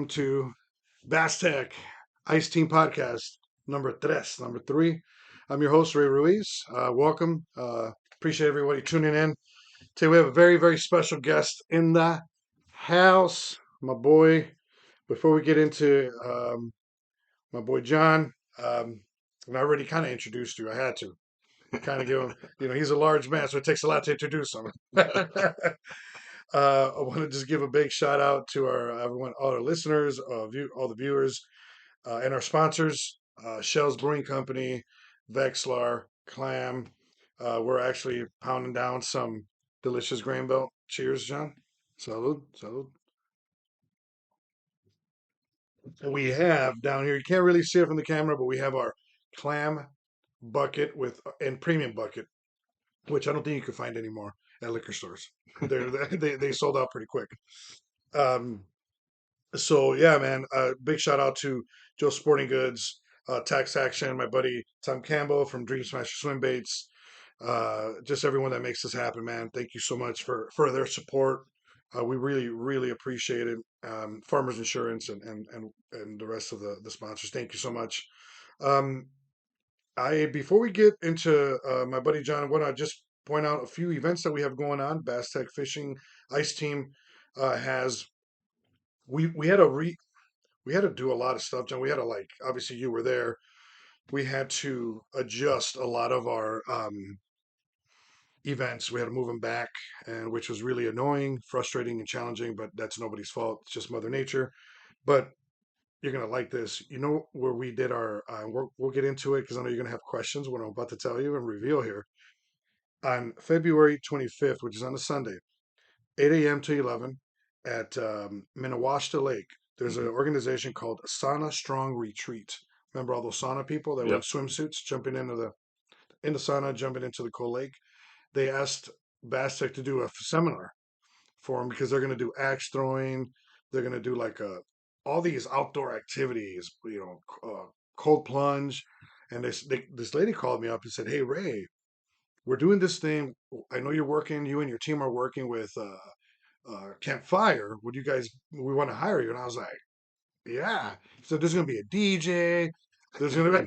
to Baztec Ice Team Podcast number three. I'm your host, Ray Ruiz. Welcome. Appreciate everybody tuning in. Today we have a very special guest in the house, my boy. Before we get into my boy John, and I already kind of introduced you. I had to kind of give him, he's a large man, so it takes a lot to introduce him. I want to just give a big shout out to all our listeners, all the viewers, and our sponsors, Shell's Brewing Company, Vexlar, Clam. We're actually pounding down some delicious grain belt. Cheers, John. Salud, salud. And we have down here, you can't really see it from the camera, but we have our clam bucket and premium bucket, which I don't think you can find anymore at liquor stores. They sold out pretty quick. So yeah, man, big shout out to Joe Sporting Goods, Tax Action, my buddy Tom Campbell from Dream Smasher Swim Baits, just everyone that makes this happen, man. Thank you so much for their support. We really appreciate it. Farmers Insurance and the rest of the sponsors. Thank you so much. Um, I Before we get into my buddy John, I want to just point out a few events that we have going on. Baztec Fishing Ice Team has we had to do a lot of stuff, John. We had to, like, obviously you were there. We had to adjust a lot of our events. We had to move them back, and which was really annoying, frustrating, and challenging. But that's nobody's fault. It's just Mother Nature. But you're gonna like this. You know where we did our. We'll get into it because I know you're gonna have questions. What I'm about to tell you and reveal here on February 25th, which is on a Sunday, 8 a.m. to 11 at Minnewaska Lake. There's an organization called Sauna Strong Retreat. Remember all those sauna people that were in Yep. swimsuits jumping into the sauna, jumping into the cold lake? They asked Baztec to do a seminar for them because they're going to do axe throwing. They're going to do like all these outdoor activities, cold plunge. And this lady called me up and said, "Hey, Ray, we're doing this thing. I know you and your team are working with Campfire. We want to hire you." And I was like, "Yeah." So there's going to be a DJ. There's going to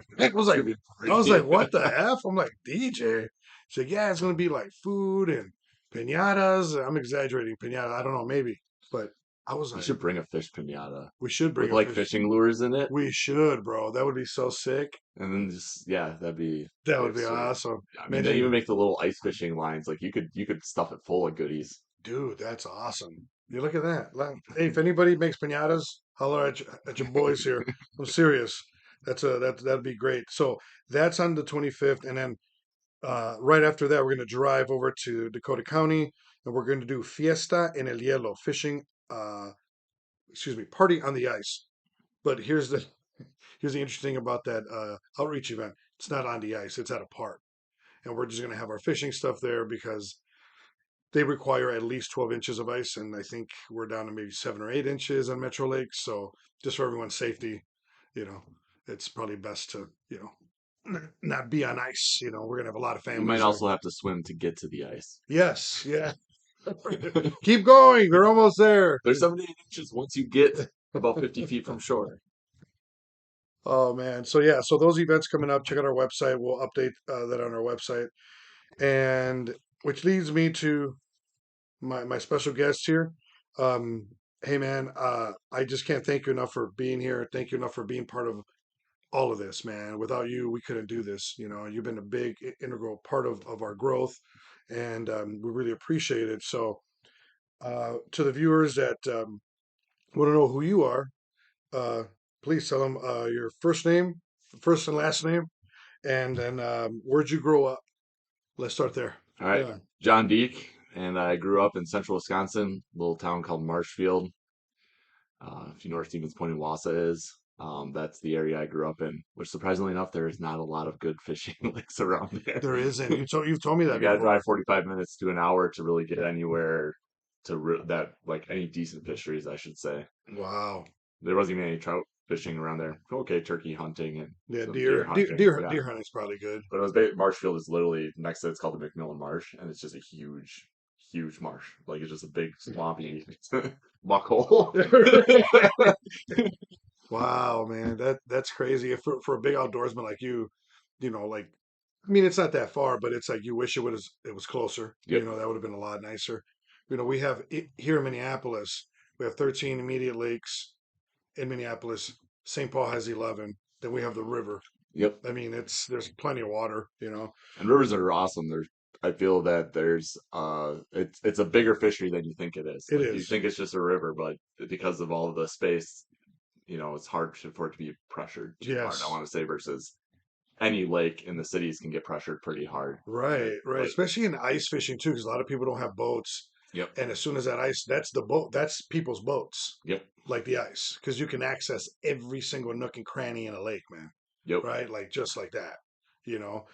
be, I was like, "What the F?" I'm like, "DJ?" She's like, "Yeah, it's going to be like food and piñatas." I'm exaggerating, piñata. I don't know, maybe. But I was You like, should bring a fish pinata we should bring with a like fish. fishing lures in it, We should, bro. That would be so sick. and then just that'd be That would be sweet. awesome. I mean, Man, they hey, even make the little ice fishing lines. Like you could stuff it full of goodies. dude, that's awesome. You look at that. Hey, if anybody makes piñatas, holler at your boys here. I'm serious. That'd be great. So that's on the 25th, and then right after that, we're going to drive over to Dakota County, and we're going to do Fiesta en el Hielo, fishing. Party on the ice. But here's the interesting about that outreach event. It's not on the ice. It's at a park, and we're just going to have our fishing stuff there because they require at least 12 inches of ice, and I think we're down to maybe 7 or 8 inches on Metro Lake. So just for everyone's safety, you know, it's probably best to not be on ice. We're gonna have a lot of You might families there. also have to swim to get to the ice. Yes, yeah. Keep going. They're almost there. There's 78 inches once you get about 50 feet from shore. Oh man. So yeah. So those events coming up. Check out our website. We'll update that on our website. And which leads me to my special guest here. Um, hey man, I just can't thank you enough for being here. Thank you enough for being part of all of this, man. Without you, we couldn't do this. You've been a big integral part of our growth, and we really appreciate it. So, to the viewers that want to know who you are, uh, please tell them your first and last name, and then where'd you grow up? Let's start there. All right, Yeah. John Dieck, and I grew up in central Wisconsin, a little town called Marshfield. If you know where Stevens Point and Wausau is, that's the area I grew up in. Which, surprisingly enough, there is not a lot of good fishing lakes around there. There isn't. You've told me You that got to before. drive 45 minutes to an hour to really get anywhere that, like, any decent fisheries, I should say. Wow. There wasn't even any trout fishing around there. Okay, turkey hunting and Yeah, some deer, deer hunting. Yeah, deer hunting's probably good. but Marshfield is literally next to it's called the McMillan Marsh, and it's just a huge, huge marsh. Like it's just a big swampy muck hole. Wow, man, that's crazy. If for a big outdoorsman like you know, like I mean, it's not that far, but it's like you wish it was closer. Yep. That would have been a lot nicer. We have here in Minneapolis, we have 13 immediate lakes in Minneapolis. St. Paul has 11. Then we have the river. Yep. I mean, there's plenty of water. And rivers are awesome. I feel that there's it's a bigger fishery than you think it is. It Like you is. think it's just a river, but because of all the space, it's hard for it to be pressured too hard. I Yes. want to say versus any lake in the cities can get pressured pretty hard. Right, right. Like Especially in ice fishing too, because a lot of people don't have boats. yep, And as soon as that ice, that's the boat, that's people's boats, yep, like the ice, because you can access every single nook and cranny in a lake, man. yep. Right? Like just like that. You know,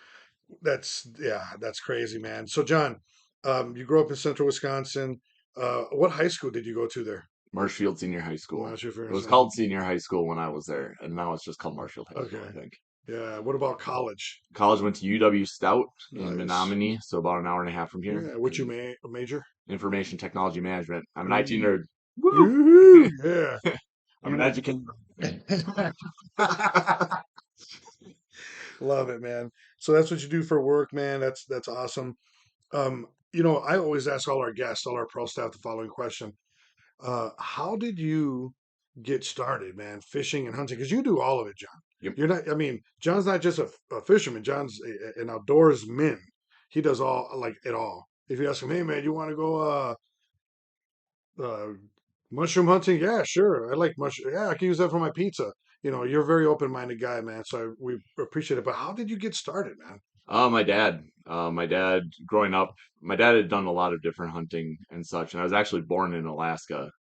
yeah, that's crazy, man. So, John, you grew up in central Wisconsin. What high school did you go to there? Marshfield Senior High Well, School. that's your It was favorite. called Senior High School when I was there, and now it's just called Marshfield High School, Okay. I think. Yeah. What about college? College went to UW Stout in Nice. Menominee, so about an hour and a half from here, Yeah. What you in major? information technology management. I'm an IT Ooh. nerd. Woo! Yoo-hoo. Yeah. I'm an You educator. love it, man. So that's what you do for work, man. That's awesome. I always ask all our guests, all our pro staff, the following question: How did you get started, man, fishing and hunting? Because you do all of it, John. Yep. You're not. I mean, John's not just a fisherman. John's an outdoorsman. He does all like it all. If you ask him, hey, man, you want to go uh, mushroom hunting? Yeah, sure. I like mushroom. Yeah, I can use that for my pizza. You're a very open minded guy, man. So we appreciate it. But how did you get started, man? My dad. My dad, growing up, my dad had done a lot of different hunting and such, and I was actually born in Alaska.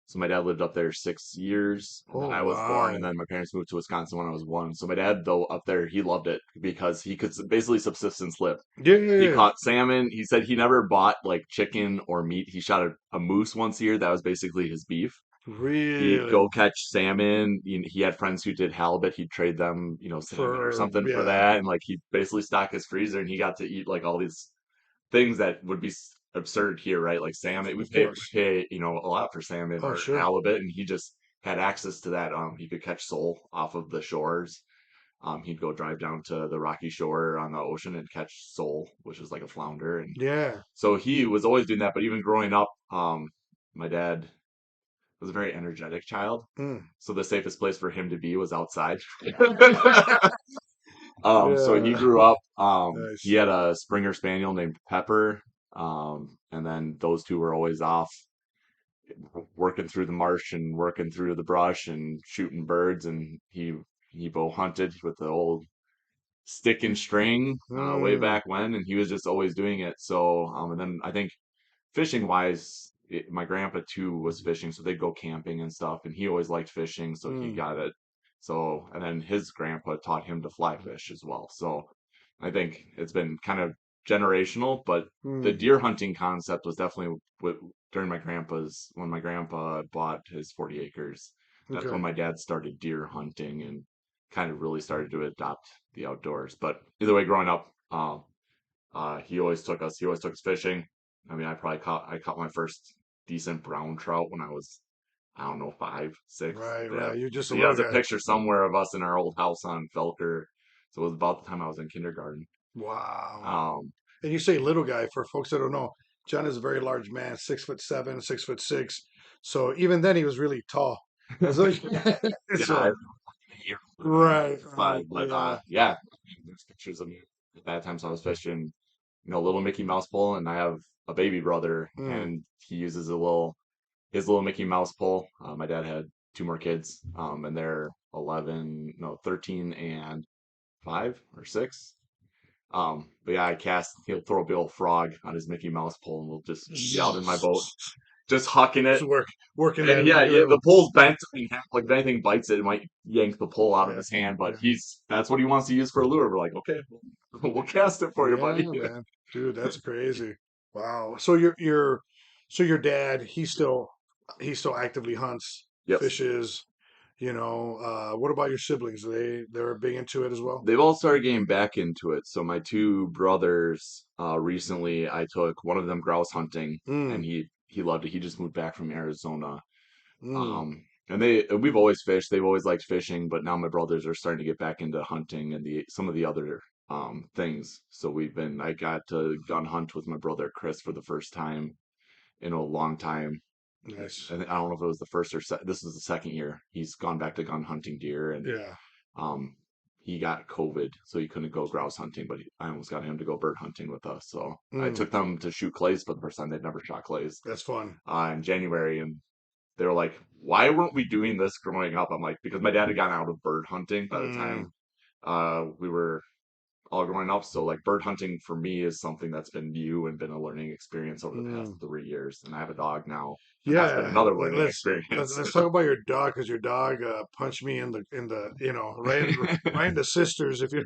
So my dad lived up there 6 years, and then Oh I was born, and wow. then my parents moved to Wisconsin when I was one. So my dad, though, up there, he loved it because he could basically subsistence live. Yeah, yeah, He yeah. caught salmon. He said he never bought like chicken or meat. He shot a moose once a year. That was basically his beef. He'd Really go catch salmon. He had friends who did halibut. He'd trade them, salmon or for something for yeah, that. And like he'd basically stock his freezer and he got to eat like all these things that would be absurd here, right? Like salmon. We of pay, course. a lot for salmon Oh or sure. halibut. And he just had access to that. He could catch sole off of the shores. He'd go drive down to the rocky shore on the ocean and catch sole, which is like a flounder. And Yeah. so he was always doing that. But even growing up, my dad was a very energetic child. Mm. So the safest place for him to be was outside. So he Yeah. grew up, he Nice. had a Springer Spaniel named Pepper. And then those two were always off working through the marsh and working through the brush and shooting birds. And he bow hunted with the old stick and string, way Mm. back when. And he was just always doing it. So, and then I think fishing wise, my grandpa too was fishing, so they'd go camping and stuff, and he always liked fishing, so he Mm. got it. So, and then his grandpa taught him to fly fish as well. So, I think it's been kind of generational, but the Mm. deer hunting concept was definitely during when my grandpa bought his 40 acres. That's when Okay. my dad started deer hunting and kind of really started to adopt the outdoors. But either way, growing up, he always took us fishing. I mean, I caught my first decent brown trout when I was, I don't know, 5, 6. Right, Yeah. right. You're just a He little has a guy. picture somewhere of us in our old house on Felker. So it was about the time I was in kindergarten. Wow. Um, And you say little guy for folks that don't know. John is a very large man, 6'7", 6'6". So even then he was really tall. So, yeah, I so year right, right. 5, but Yeah. yeah, there's pictures of me at that time. So I was fishing, little Mickey Mouse pole, and I have a baby brother, Mm. and he uses his little Mickey Mouse pole. My dad had two more kids, and they're 11, no, 13 and 5 or 6. But yeah, he'll throw a big old frog on his Mickey Mouse pole and we'll just be out in my boat, just hucking it. So working And that yeah, yeah, little. the pole's bent in half. Like if anything bites it, it might yank the pole out of Yeah, his hand. But yeah, that's what he wants to use for a lure. We're like, okay, we'll cast it for you, buddy. yeah, man, dude, that's crazy. Wow. So your dad, he still actively hunts, Yes. fishes. What about your siblings? They're big into it as well? They've all started getting back into it. So my two brothers, recently I took one of them grouse hunting, and Mm, he loved it. He just moved back from Arizona. mm. And we've always fished. They've always liked fishing, but now my brothers are starting to get back into hunting and the some of the other things. So I got to gun hunt with my brother Chris for the first time in a long time. Nice. I don't know if it was the first or this is the second year he's gone back to gun hunting deer, and Yeah. um, he got COVID, so he couldn't go grouse hunting, but I almost got him to go bird hunting with us. So I Mm, took them to shoot clays for the first time. They'd never shot clays that's fun. in January, and they were like, "Why weren't we doing this growing up?" I'm like, "Because my dad had gotten out of bird hunting by the time Mm, we were all growing up. So like bird hunting for me is something that's been new and been a learning experience over the past mm. 3 years. And I have a dog now, and that's been Yeah. another let- learning Let's let's experience. let's talk about your dog because your dog punched me in the right in the sisters. If you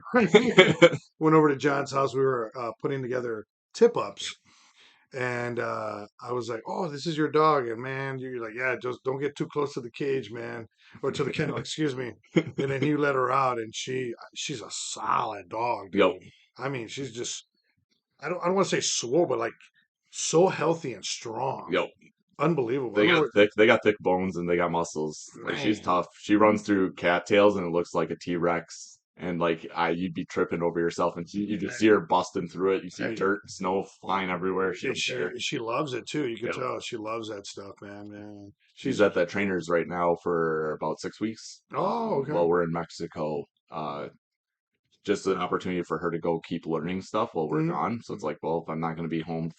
went over to John's house, we were putting together tip ups. And I was like, "Oh, this is your dog." And man, you're like, "Yeah, just don't get too close to the cage, man, or to the kennel, excuse me." And then he let her out, and she's a solid dog, Yep, dude. I mean, she's just I don't want to say swole, but like so healthy and strong, yep. unbelievable. I don't know what, They got thick bones and they got muscles. Like she's man. tough. She runs through cattails and it looks like a T-Rex. And like you'd be tripping over yourself, and you just see her busting through it. You see Hey, dirt, snow flying everywhere. She and don't care. she loves it too. You can Yep. tell she loves that stuff, man. Man, She's she's at that trainer's right now for about 6 weeks. oh okay. While we're in Mexico, just an opportunity for her to go keep learning stuff while we're Mm, gone. So it's like, well, if I'm not going to be home,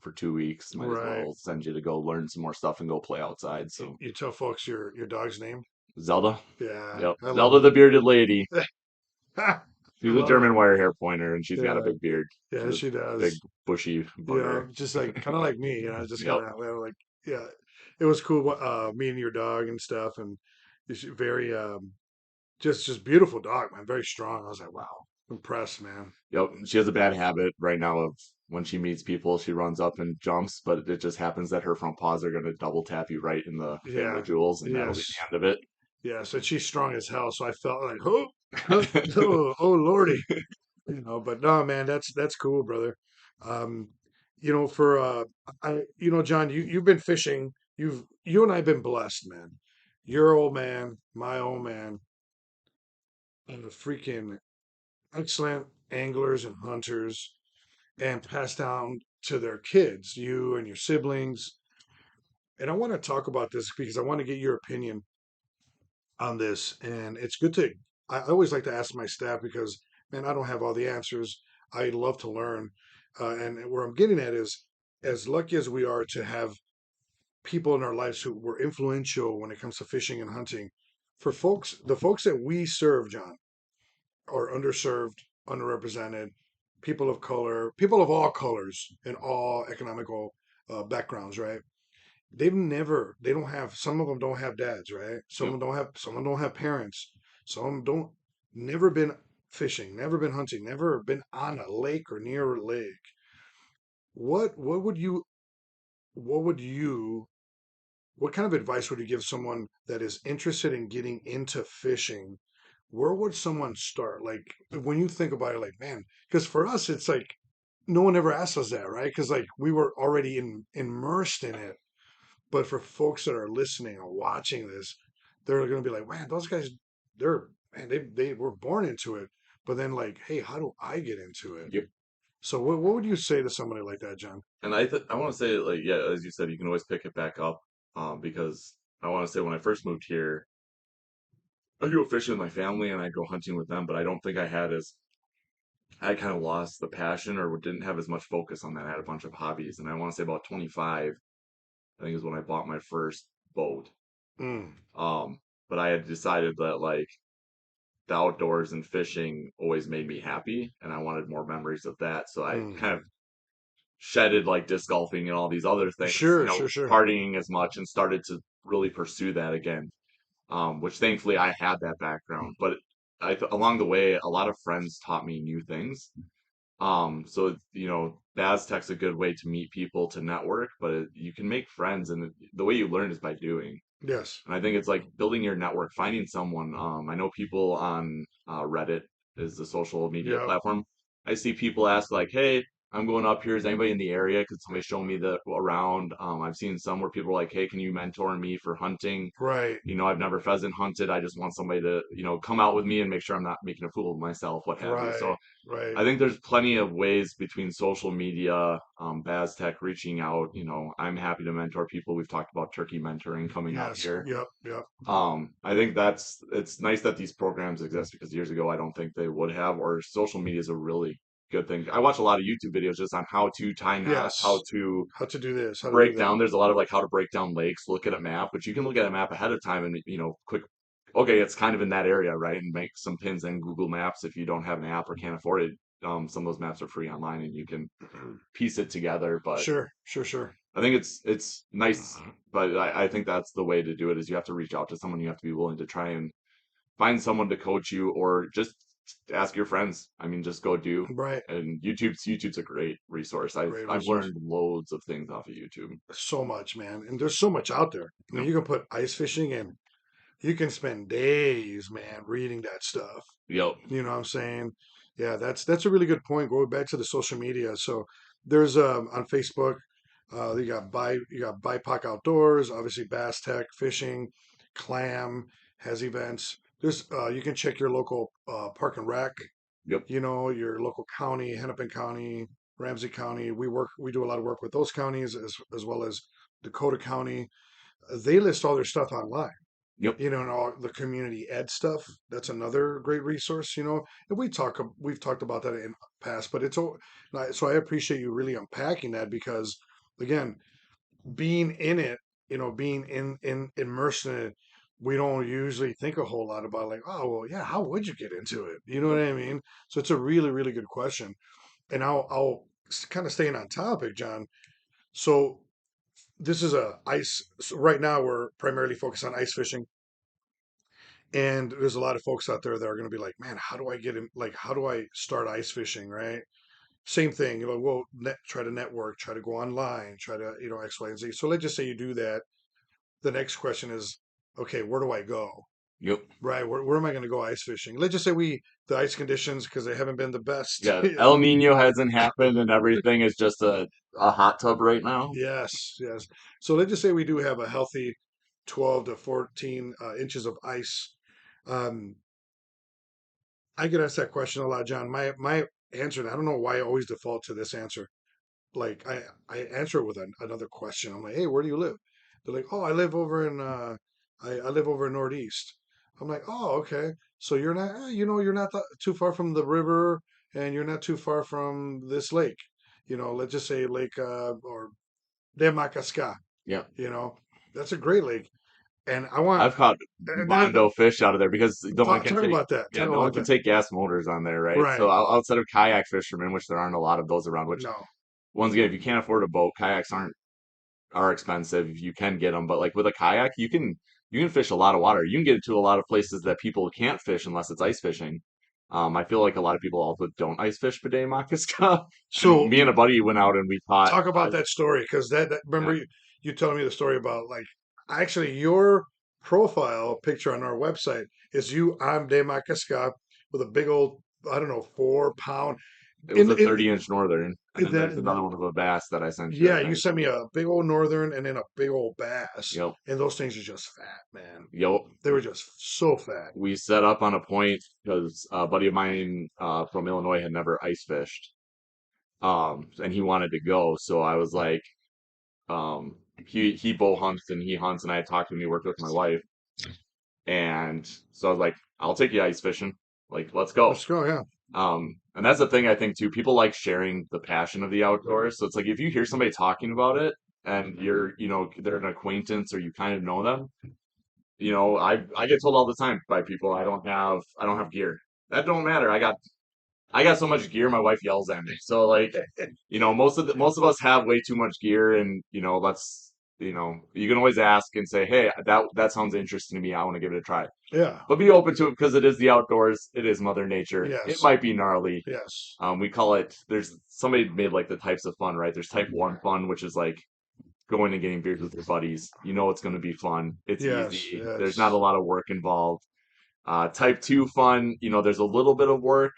for 2 weeks, might as right. well send you to go learn some more stuff and go play outside. So You tell folks your dog's name. Zelda, Yeah, yep, I love Zelda the bearded lady. it. I She's a love it. German wire hair pointer, and she's got a Yeah, big beard. yeah, She's a she big does. bushy bugger. Just like kind of like me, just kind Yep. of like yeah. It was cool. Me and your dog and stuff, and it's very just beautiful dog, man. Very strong. I was like, wow, impressed, man. Yep, she has a bad habit right now of when she meets people, she runs up and jumps, but it just happens that her front paws are going to double tap you right in the family Yeah, jewels, and that'll be yes, the end of yes. And she's strong as hell, so I felt like, oh, it. oh, lordy, But no, man, that's cool, brother. Um, for John, you've been fishing. You and I've been blessed, man. Your old man, my old man, and the freaking excellent anglers and hunters, and passed down to their kids, you and your siblings. And I want to talk about this because I want to get your opinion on this. And it's good to. I always like to ask my staff because, man, I don't have all the answers. I love to learn. And where I'm getting at is, as lucky as we are to have people in our lives who were influential when it comes to fishing and hunting, for the folks that we serve, John, are underserved, underrepresented, people of color, people of all colors and all economical backgrounds, right? They don't have, some of them don't have dads, right? Yep. Some of them don't have parents. Some of them don't, never been fishing, never been hunting, never been on a lake or near a lake. What what would you what kind of advice would you give someone that is interested in getting into fishing? Where would someone start? Like when you think about it, like man, because for us it's like no one ever asked us that, right? Because like we were already immersed in it. But for folks that are listening or watching this, they're going to be like, man, those guys, they're man, they were born into it. But then like, hey, how do I get into it? Yep. So what would you say to somebody like that, John? And I want to say, like, yeah, as you said, you can always pick it back up, because I want to say when I first moved here, I go fishing with my family and I go hunting with them, but I don't think I kind of lost the passion or didn't have as much focus on that. I had a bunch of hobbies, and I want to say about 25, I think is when I bought my first boat. Mm, Um, but I had decided that like the outdoors and fishing always made me happy, and I wanted more memories of that. So I mm. kind of shedded like disc golfing and all these other things, Sure, sure, sure. partying as much, and started to really pursue that again. Which thankfully I had that background, but along the way, a lot of friends taught me new things. So Baztec's a good way to meet people, to network, but you can make friends, and the way you learn is by doing. Yes. And I think it's like building your network, finding someone. I know people on Reddit is the social media Yep. platform. I see people ask like, "Hey, I'm going up here. Is anybody in the area? Could somebody show me the around?" I've seen some where people are like, "Hey, can you mentor me for hunting? Right. I've never pheasant hunted. I just want somebody to, come out with me and make sure I'm not making a fool of myself, what have you." Right. So Right. I think there's plenty of ways between social media, Baztec reaching out. I'm happy to mentor people. We've talked about turkey mentoring coming up Yes. here. Yep. Yep. I think it's nice that these programs exist because years ago I don't think they would have, or social media is a really good thing. I watch a lot of YouTube videos just on how to tie knots, how Yes. to How to do this? How to do break that? down. There's a lot of like how to break down lakes, look at a map, but you can look at a map ahead of time and quick. Okay, it's kind of in that area, right? And make some pins in Google Maps if you don't have an app or can't afford it. Some of those maps are free online and you can piece it together. But Sure. Sure. Sure. I think it's nice, but I think that's the way to do it is you have to reach out to someone. You have to be willing to try and find someone to coach you or just ask your friends. I mean, just go do. Right. And YouTube's a great resource. I've Great I've resource. learned loads of things off of YouTube. So much, man. And there's so much out there. I mean, Yep. you can put ice fishing in. You can spend days, man, reading that stuff. Yep. You know what I'm saying? Yeah, that's a really good point. Going back to the social media. So there's on Facebook, you got BIPOC Outdoors, obviously Bass Tech Fishing, Clam has events. There's you can check your local park and rec, Yep. your local county, Hennepin County, Ramsey County. We do a lot of work with those counties as well as Dakota County. They list all their stuff online, Yep. and all the community ed stuff. That's another great resource, and we've talked about that in the past, but so I appreciate you really unpacking that because again, being in it, being in immersed in it, we don't usually think a whole lot about like, oh well, yeah, how would you get into it? You know what Yep. I mean? So it's a really, really good question. And I'll kind of staying on topic, John. So this is so right now we're primarily focused on ice fishing. And there's a lot of folks out there that are going to be like, man, how do I get in? Like, how do I start ice fishing? Right? Same thing. Well, try to network, try to go online, try to, X, Y, and Z. So let's just say you do that. The next question is, okay, where do I go? Yep. Right? Where am I going to go ice fishing? Let's just say the ice conditions, because they haven't been the best. Yeah. El Nino hasn't happened and everything is just a hot tub right now. Yes, yes. So let's just say we do have a healthy 12 to 14 inches of ice. Um, I get asked that question a lot, John. My answer, and I don't know why I always default to this answer. Like I answer it with another question. I'm like, hey, where do you live? They're like, oh, I live over in Northeast. I'm like, oh, okay. So you're not, you're not too far from the river, and you're not too far from this lake. Let's just say Lake or De Macasca. Yep. You know, that's a great lake, and I want. I've caught And Bondo fish out of there because no one can talk take about that. yeah, Talk no one about can that. take gas motors on there, right? So Right. outside of kayak fishermen, which there aren't a lot of those around, which No. once again, if you can't afford a boat, kayaks are expensive. You can get them, but like with a kayak, you can fish a lot of water. You can get to a lot of places that people can't fish unless it's ice fishing. I feel like a lot of people also don't ice fish Bidet Makaska. And So me and a buddy went out and we caught. talk about that story because Yeah, remember you telling me the story about like actually your profile picture on our website is you on De Macasca with a big old, I don't know, 4 pound it was a in 30-inch northern, and then there's that. another one of a bass that I sent you, I Yeah, you think. sent me a big old northern and then a big old bass, Yep, and those things are just fat, man. yep. They were just so fat. We set up on a point because a buddy of mine from Illinois had never ice fished, and he wanted to go. So I was like, he bow hunts and he hunts, and I had talked to him. He worked with my wife, and so I was like, I'll take you ice fishing. Like, let's go. Let's go. Yeah. And that's the thing I think too. People like sharing the passion of the outdoors. So it's like if you hear somebody talking about it and they're an acquaintance or you kind of know them, I get told all the time by people I don't have gear. That don't matter. I got so much gear, my wife yells at me. So like, most of us have way too much gear, and you can always ask and say, hey, that sounds interesting to me. I want to give it a try. Yeah. But be open to it because it is the outdoors. It is Mother Nature. It Yes. might be gnarly. Yes. We call it. There's somebody made like the types of fun, right? There's type 1 fun, which is like going and getting beers with your buddies. You know it's going to be fun. It's Yes, easy. There's not a yes. lot of work involved. Type 2 fun, there's a little bit of work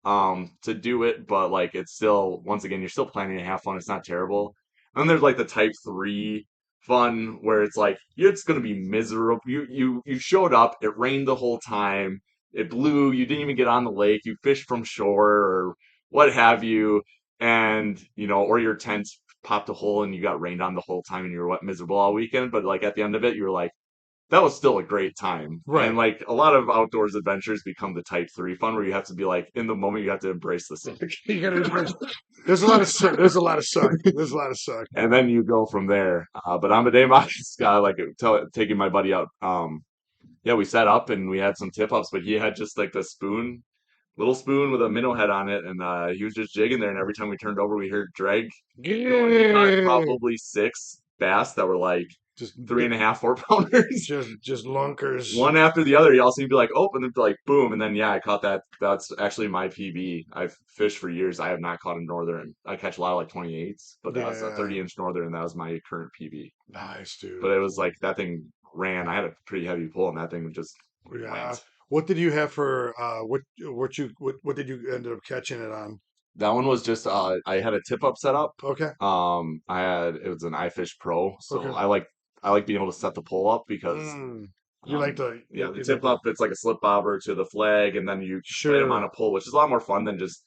to do it, but like it's still, once again, you're still planning to have fun. It's not terrible. And then there's like the type 3 fun where it's like it's gonna be miserable. You showed up, it rained the whole time, it blew, you didn't even get on the lake, you fished from shore or what have you, and or your tent popped a hole and you got rained on the whole time and you were wet miserable all weekend, but like at the end of it, you were like, that was still a great time. And Right. like a lot of outdoors adventures become the type 3 fun where you have to be like in the moment you have to embrace the suck. You gotta embrace. There's a lot of suck. There's a lot of suck. There's a lot of suck. And then you go from there. But I'm a day modest guy, like taking my buddy out. Yeah, we set up and we had some tip ups, but he had just like the spoon, little spoon with a minnow head on it, and he was just jigging there. And every time we turned over, we heard drag going. He caught Yeah. probably 6 bass that were like Just three big, and a half, 4 pounders. just lunkers. One after the other. Y'all seem to be like, oh, and then be like, boom, and then yeah, I caught that. That's actually my PB. I've fished for years. I have not caught a northern. I catch a lot of like 28s, but that was a Yeah. 30-inch northern, and that was my current PB. Nice, But dude. it was like that thing ran. I had a pretty heavy pull, and that thing just Yeah. went. What did you have for what did you end up catching it on? That one was just I had a tip up set up. Okay. I had it was an iFish Pro, so Okay. I like being able to set the pull up because Mm. You like Um, the yeah, the you like tip the up, it's like a slip bobber to the flag, and then you put them on sure. a pole, which is a lot more fun than just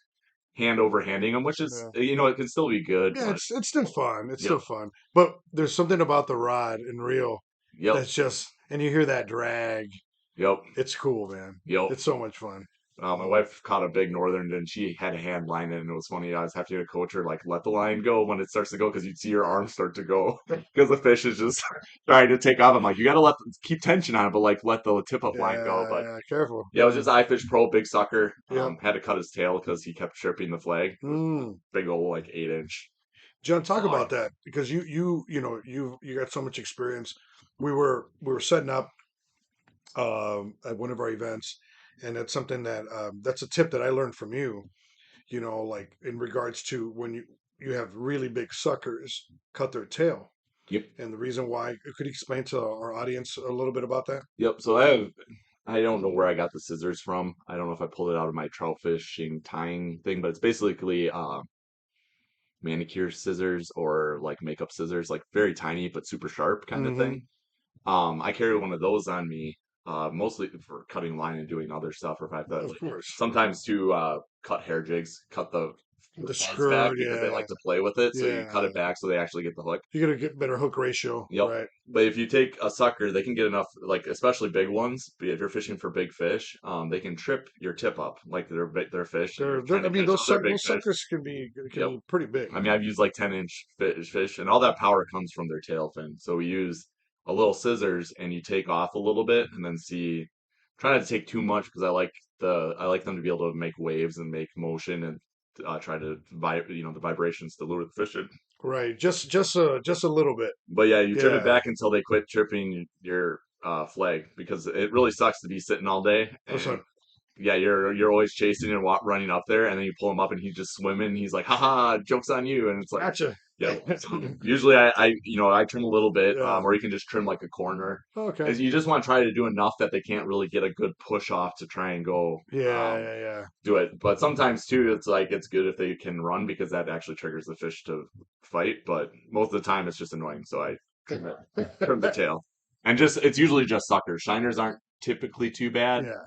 hand over handing them, which is, Yeah. it can still be good, Yeah, but it's still fun. It's yep, still fun. But there's something about the rod and reel yep, that's just and you hear that drag. yep, It's cool, man. yep. It's so much fun. My wife caught a big northern and she had a hand line in, and it was funny. I was having to coach her, like, let the line go when it starts to go because you'd see your arms start to go because the fish is just trying to take off. I'm like, you got to keep tension on it, but like let the tip up line go. But Yeah, careful. yeah, it was Yeah. just iFish Pro, big sucker. Yep. Had to cut his tail because he kept tripping the flag. It was a Mm. big old like 8-inch John, talk log. about that because you got so much experience. We were setting up at one of our events, and that's something that that's a tip that I learned from you. Like in regards to when you have really big suckers cut their tail, Yep, and the reason why. Could you explain to our audience a little bit about that? yep. So I don't know where I got the scissors from. I don't know if I pulled it out of my trout fishing tying thing, but it's basically manicure scissors or like makeup scissors, like very tiny but super sharp kind of Mm-hmm. thing. I carry one of those on me, mostly for cutting line and doing other stuff, or if I have to, Of like, course. sometimes to cut hair jigs, cut the The heads back skirt, because they yeah, like to play with it. So you cut yeah. it back so they actually get the hook. You gotta get better hook ratio, Yep. right? But if you take a sucker, they can get enough, like especially big ones. If you're fishing for big fish, they can trip your tip up, like their fish, and you're trying I to mean, catch other big those fish. suckers can Yep. be pretty big. I mean, I've used like 10-inch fish, and all that power comes from their tail fin. So we use a little scissors, and you take off a little bit, and then see. Try not to take too much because I like them to be able to make waves and make motion and try to the vibrations to lure the fish in. Right. Just a little bit. But yeah, you trip it Yeah. back until they quit tripping your flag because it really sucks to be sitting all day and Listen. yeah, you're always chasing and running up there, and then you pull him up, and he's just swimming. He's like, "Haha, joke's on you!" And it's like, Gotcha. yeah. So usually I trim a little bit, Yeah. or you can just trim like a corner. Okay. As you just want to try to do enough that they can't really get a good push off to try and go Yeah, yeah, yeah. do it. But sometimes too, it's like it's good if they can run because that actually triggers the fish to fight. But most of the time, it's just annoying. So I trim the tail, and just it's usually just suckers. Shiners aren't typically too bad. Yeah.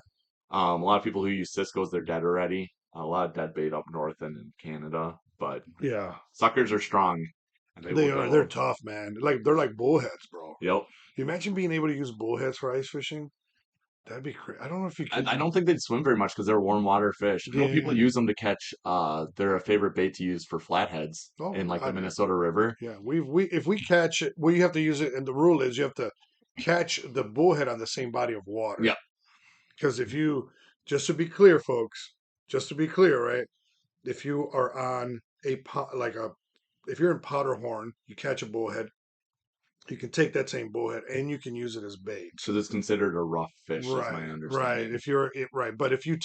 A lot of people who use Cisco's, they're dead already. A lot of dead bait up north and in Canada, but Yeah. suckers are strong and they will They are. They're go. tough, man. They're like bullheads, bro. Yep. You imagine being able to use bullheads for ice fishing? That'd be crazy. I don't know if you could. I don't think they'd swim very much because they're warm water fish. I know people Yeah. use them to catch. They're a favorite bait to use for flatheads Oh, in like the Minnesota River. yeah. We if we catch it, well, you have to use it, and the rule is you have to catch the bullhead on the same body of water. Yeah. Because if you, just to be clear, folks, just to be clear, right? If you are on a pot, if you're in Powderhorn, you catch a bullhead, you can take that same bullhead and you can use it as bait. So it's considered a rough fish, is my Right, right. understanding. If you're right, but if you're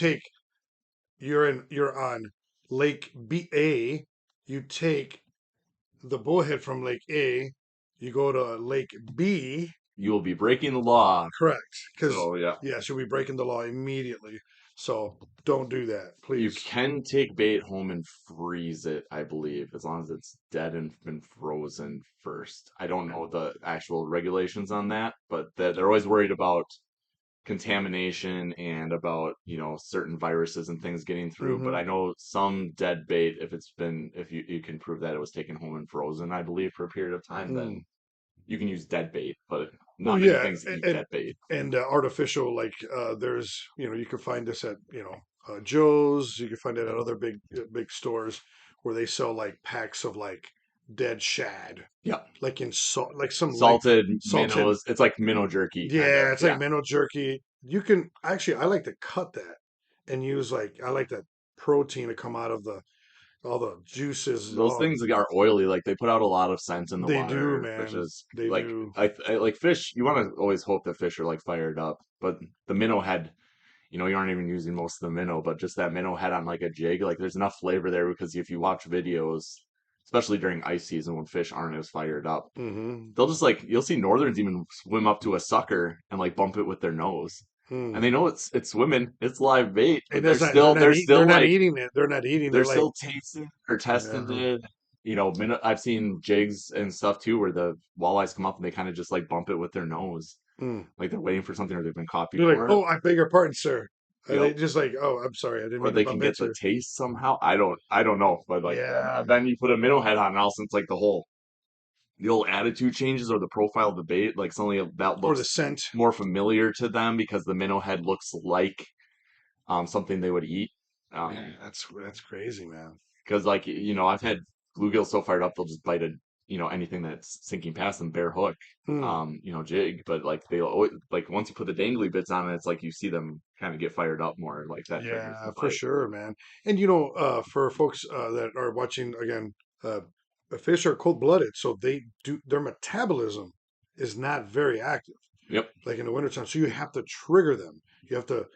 on Lake BA, you take the bullhead from Lake A, You go to Lake B, You will be breaking the law. correct? Because So yeah. yeah, she'll be breaking the law immediately. So don't do that, You please. can take bait home and freeze it, I believe, as long as it's dead and been frozen first. I don't know the actual regulations on that, but they're always worried about contamination and about, certain viruses and things getting through. But Hmm. I know some dead bait, if you can prove that it was taken home and frozen, I believe, for a period of time, Mm. then you can use dead bait, but Oh not many yeah, things eat and dead bait. artificial like there's you can find this at Joe's. You can find it at other big stores where they sell like packs of like dead shad, Yeah. like in salt, like some like Salted salted. minnows. It's like minnow jerky, kind Yeah, of. it's like Yeah. minnow jerky. You can actually, I like to cut that and use like I like that protein to come out of the all the juices. Those Oh, things are oily. Like they put out a lot of scent in the they do, water, which man. is They like do. I like fish. You want to always hope that fish are like fired up, but the minnow head, you aren't even using most of the minnow, but just that minnow head on like a jig, like there's enough flavor there because if you watch videos, especially during ice season when fish aren't as fired up, Mm-hmm. they'll just like you'll see northerns even swim up to a sucker and like bump it with their nose. Hmm. And they know it's swimming, it's live bait, And but that's not they're not they're eat they're still not like eating it. They're not eating. they're They're like, still tasting or testing yeah. it. I've seen jigs and stuff too where the walleyes come up and they kind of just like bump it with their nose, Mm. like they're waiting for something or they've been caught They're like, before. oh, I beg your pardon, sir. They Yep. just like, oh, I'm sorry, I didn't Or mean to they can bump get into the you. taste somehow. I don't know, but like Yeah. then you put a minnow head on, and all of a sudden it's like the whole attitude changes or the profile of the bait. Like suddenly that Or the looks scent. more familiar to them because the minnow head looks like something they would eat. Man, that's crazy, man. Because like I've had bluegills so fired up they'll just bite anything that's sinking past them bare hook, Hmm. jig. But like they always, like once you put the dangly bits on it, it's like you see them kind of get fired up more. Like that triggers the Yeah, for bite. sure, man. And for folks that are watching again, fish are cold-blooded, so they do their metabolism is not very active, Yep. like in the wintertime. So you have to trigger them. You have to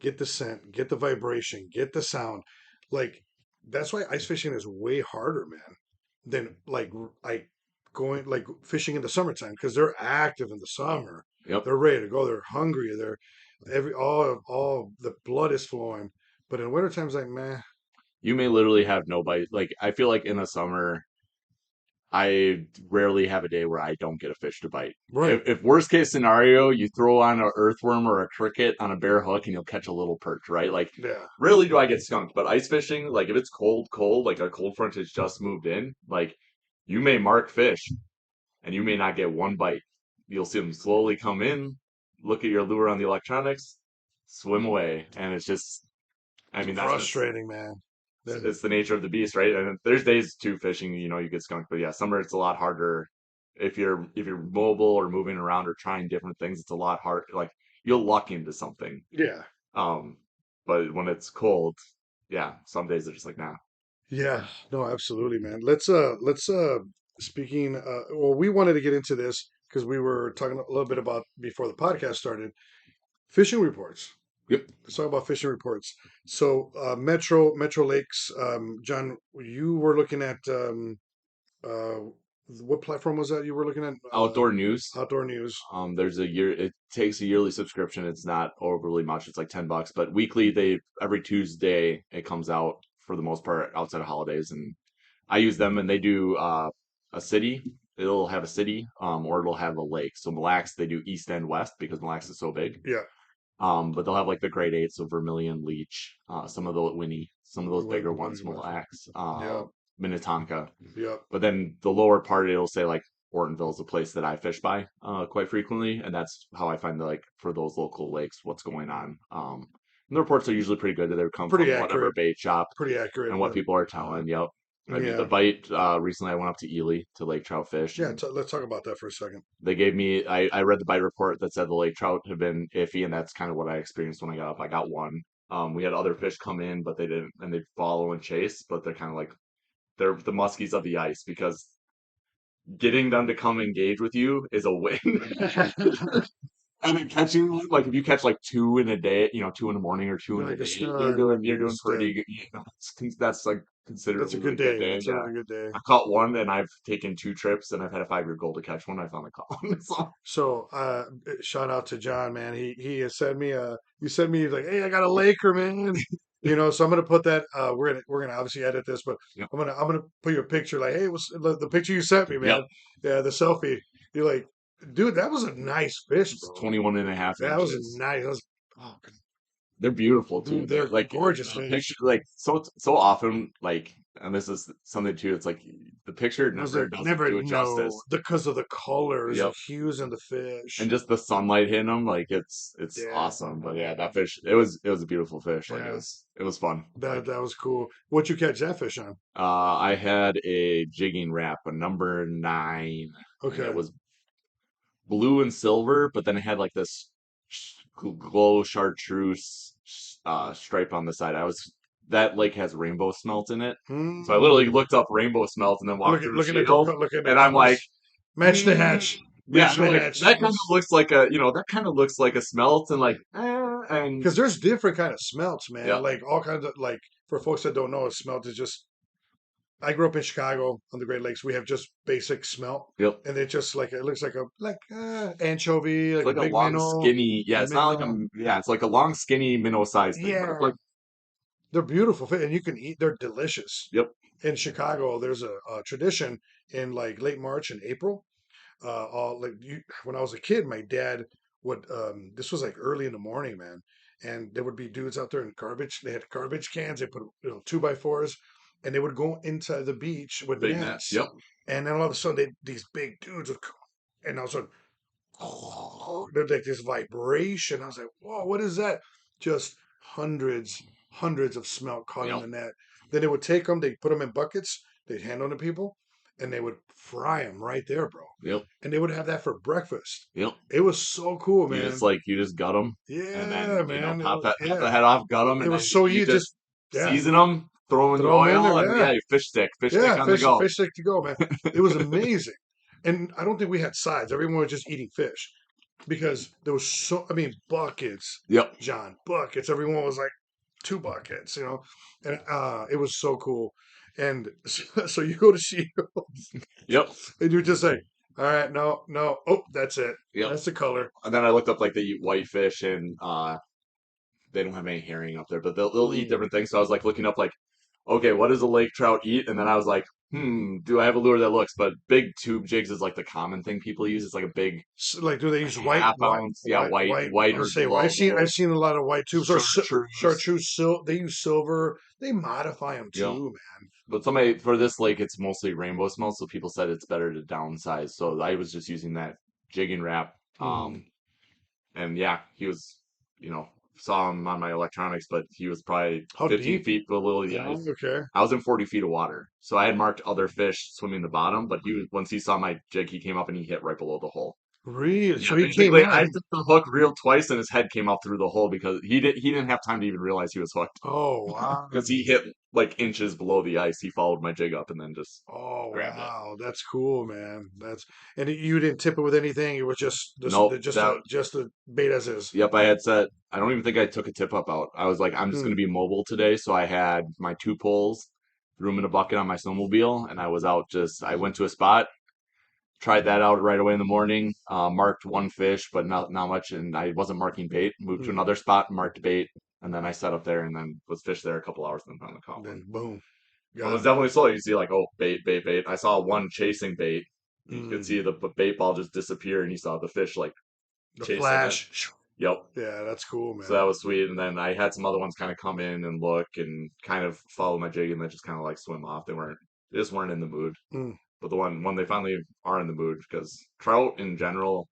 get the scent, get the vibration, get the sound. Like that's why ice fishing is way harder, man, than like going like fishing in the summertime because they're active in the summer. Yep. They're ready to go. They're hungry. They're all the blood is flowing. But in wintertime, it's like meh. You may literally have no bite. Like I feel like in the summer, I rarely have a day where I don't get a fish to bite. Right. If worst case scenario, you throw on an earthworm or a cricket on a bare hook and you'll catch a little perch, right? Like Yeah. rarely do I get skunked. But ice fishing, like if it's cold, like a cold front has just moved in, like you may mark fish and you may not get one bite. You'll see them slowly come in, look at your lure on the electronics, swim away, and it's just, I mean, that's just Frustrating, man. it's, That it's the nature of the beast, right? And there's days too fishing, you get skunked, but yeah, summer it's a lot harder. If you're mobile or moving around or trying different things, it's a lot hard. Like you'll luck into something. yeah. Um, but when it's cold, yeah, some days they're just like, nah. Yeah, no, absolutely, man. Let's speaking well, we wanted to get into this because we were talking a little bit about before the podcast started, fishing reports. Yep. Let's talk about fishing reports. So, Metro Lakes, John, you were looking at uh what platform was that you were looking at? Outdoor news. Outdoor News. There's a year. It takes a yearly subscription. It's not overly much. It's like $10, but weekly they every Tuesday it comes out for the most part outside of holidays, and I use them. And they do a city. It'll have a city, or it'll have a lake. So Mille Lacs they do east and west because Mille Lacs is so big. Yeah. But they'll have like the grade eights, so Vermilion, Leech, some of the Winnie, some of those bigger ones, Winnie Mille West. Lacs, Yep. Minnetonka. Yep. But then the lower part, it'll say like Ortonville is a place that I fish by quite frequently, and that's how I find like for those local lakes what's going on. And the reports are usually pretty good. They come Pretty from whatever accurate. bait shop Pretty accurate. and what people are telling. Yep. I mean the Yeah. bite. Recently, I went up to Ely to lake trout fish, Yeah. and Let's talk about that for a second. they gave me. I read the bite report that said the lake trout had been iffy, and that's kind of what I experienced when I got up. I got one. We had other fish come in, but they didn't, and they follow and chase, but they're kind of like they're the muskies of the ice because getting them to come engage with you is a win. And then catching one, like if you catch like two in a day, two in the morning or two in You're a like, day, it's you're not, doing it's pretty good. That's like That's a considerably good good day. day. That's a Yeah. really good day. I caught one and I've taken 2 trips and I've had a 5-year goal to catch one. I finally caught one. So, So shout out to John, man. He has sent me you sent me like, hey, I got a Laker, man. So I'm gonna put that. We're gonna obviously edit this, but yep. I'm gonna put you a picture like, hey, what's the picture you sent me, Yep. man? Yeah, the selfie. You're like, dude, that was a nice fish, It's bro. 21 and a half That was a inches. nice. That was, oh, They're beautiful too. dude, they're Like gorgeous the picture, fish. like so often, like, and this is something too. It's like the picture It was never like does it never do it no justice. because of the colors, the Yep. hues, and the And fish. just the sunlight hitting them, like it's Yeah, awesome. But yeah, that fish, it was a beautiful fish. Like yeah. it was fun. That Like that was cool. What you catch that fish on? I had a jigging wrap, a number 9, and it Okay. was blue and silver, but then it had like this glow chartreuse stripe on the side. That lake has rainbow smelt in it, so I literally Hmm. looked up rainbow smelt and then walked through the shale, Looking at the and I'm like, colors. Match the hmm, hatch. yeah, Match and I'm the like hatch. that kind of looks like that kind of looks like a smelt, and like, and Because there's different kind of smelts, man. yeah, Like all kinds of like for folks that don't know, a smelt is just. I grew up in Chicago on the Great Lakes. We have just basic smelt, yep. and it just like it looks like anchovy, It's like a like a big long, minnow, skinny. Yeah, it's not like minnow. yeah, it's like a long, skinny minnow-sized thing, but it's Yeah, like, they're beautiful fish, and you can eat. They're delicious. yep, In Chicago, there's a tradition in like late March and April. When I was a kid, my dad would. This was like early in the morning, man, and there would be dudes out there in garbage. They had garbage cans. They put 2x4s, and they would go inside the beach with big nets. nets. Yep, And then all of a sudden, these big dudes would come, and all of a sudden, there's like this vibration. I was like, whoa, what is that? Just hundreds of smelt caught in yep, the net. Then they would take them, they'd put them in buckets, they'd hand them to people, and they would fry them right there, bro. yep, And they would have that for breakfast. yep. It was so cool, You man. just like you just gut them, and then Yeah, man. pop the Yeah, head off, gut them, it and then was so you easy. just Just yeah, season them, throw them in the throw them in oil, there. and Yeah, yeah, you fish stick yeah. on the go. Fish stick to go, man. It was amazing. And I don't think we had sides. Everyone was just eating fish because there was I mean, buckets, Yep, John, buckets. Everyone was like 2 buckets. And it was so cool. And so you go to Shields yep, and you're just like, all right, no, no, oh, that's it. yep. That's the color. And then I looked up like they eat whitefish, and they don't have any herring up there, but they'll eat Mm. different things. So I was like looking up like, okay, what does a lake trout eat? And then I was like, do I have a lure that looks? But big tube jigs is like the common thing people use. It's like a big Like, do they like use half ounce, yeah, white I or say, well, glow I've seen a lot of white tubes or chartreuse. chartreuse. They use silver. They modify them Yep. too, But somebody for this lake, it's mostly rainbow smelt, so people said it's better to downsize. So I was just using that jigging wrap. man. And yeah, he was, you know, saw him on my electronics, but he was probably How 15 deep? feet below the Oh, ice. okay. I was in 40 feet of water, so I had marked other fish swimming the bottom. But he was once he saw my jig, he came up and he hit right below the hole. Really? Yeah, So he came basically, I in. took the hook reeled twice, and his head came up through the hole because he didn't have time to even realize he was hooked Oh wow. because he hit like inches below the ice. He followed my jig up and then just Oh grabbed it. wow. That's cool, man. And you didn't tip it with anything. It was Nope, that just a bait as is. yep. I had set. I don't even think I took a tip up out. I was like, I'm just Hmm. gonna be mobile today, so I had my 2 poles, threw them in a bucket on my snowmobile, and I was out. Just I went to a spot, tried that out right away in the morning. Marked one fish, but not much, and I wasn't marking bait. Moved to Hmm. another spot, marked bait, and then I set up there and then was fish there a couple hours and then finally caught one. Then boom. But it was Got it. definitely slow. You see like, oh, bait, bait, bait. I saw one chasing bait. You could Hmm. see the bait ball just disappear, and you saw the fish like The chasing it. flash. Yep. Yeah, that's cool, So that man. was sweet. And then I had some other ones kind of come in and look and kind of follow my jig and then just kind of like swim off. They just weren't in the mood. Hmm. But the when they finally are in the mood, because trout in general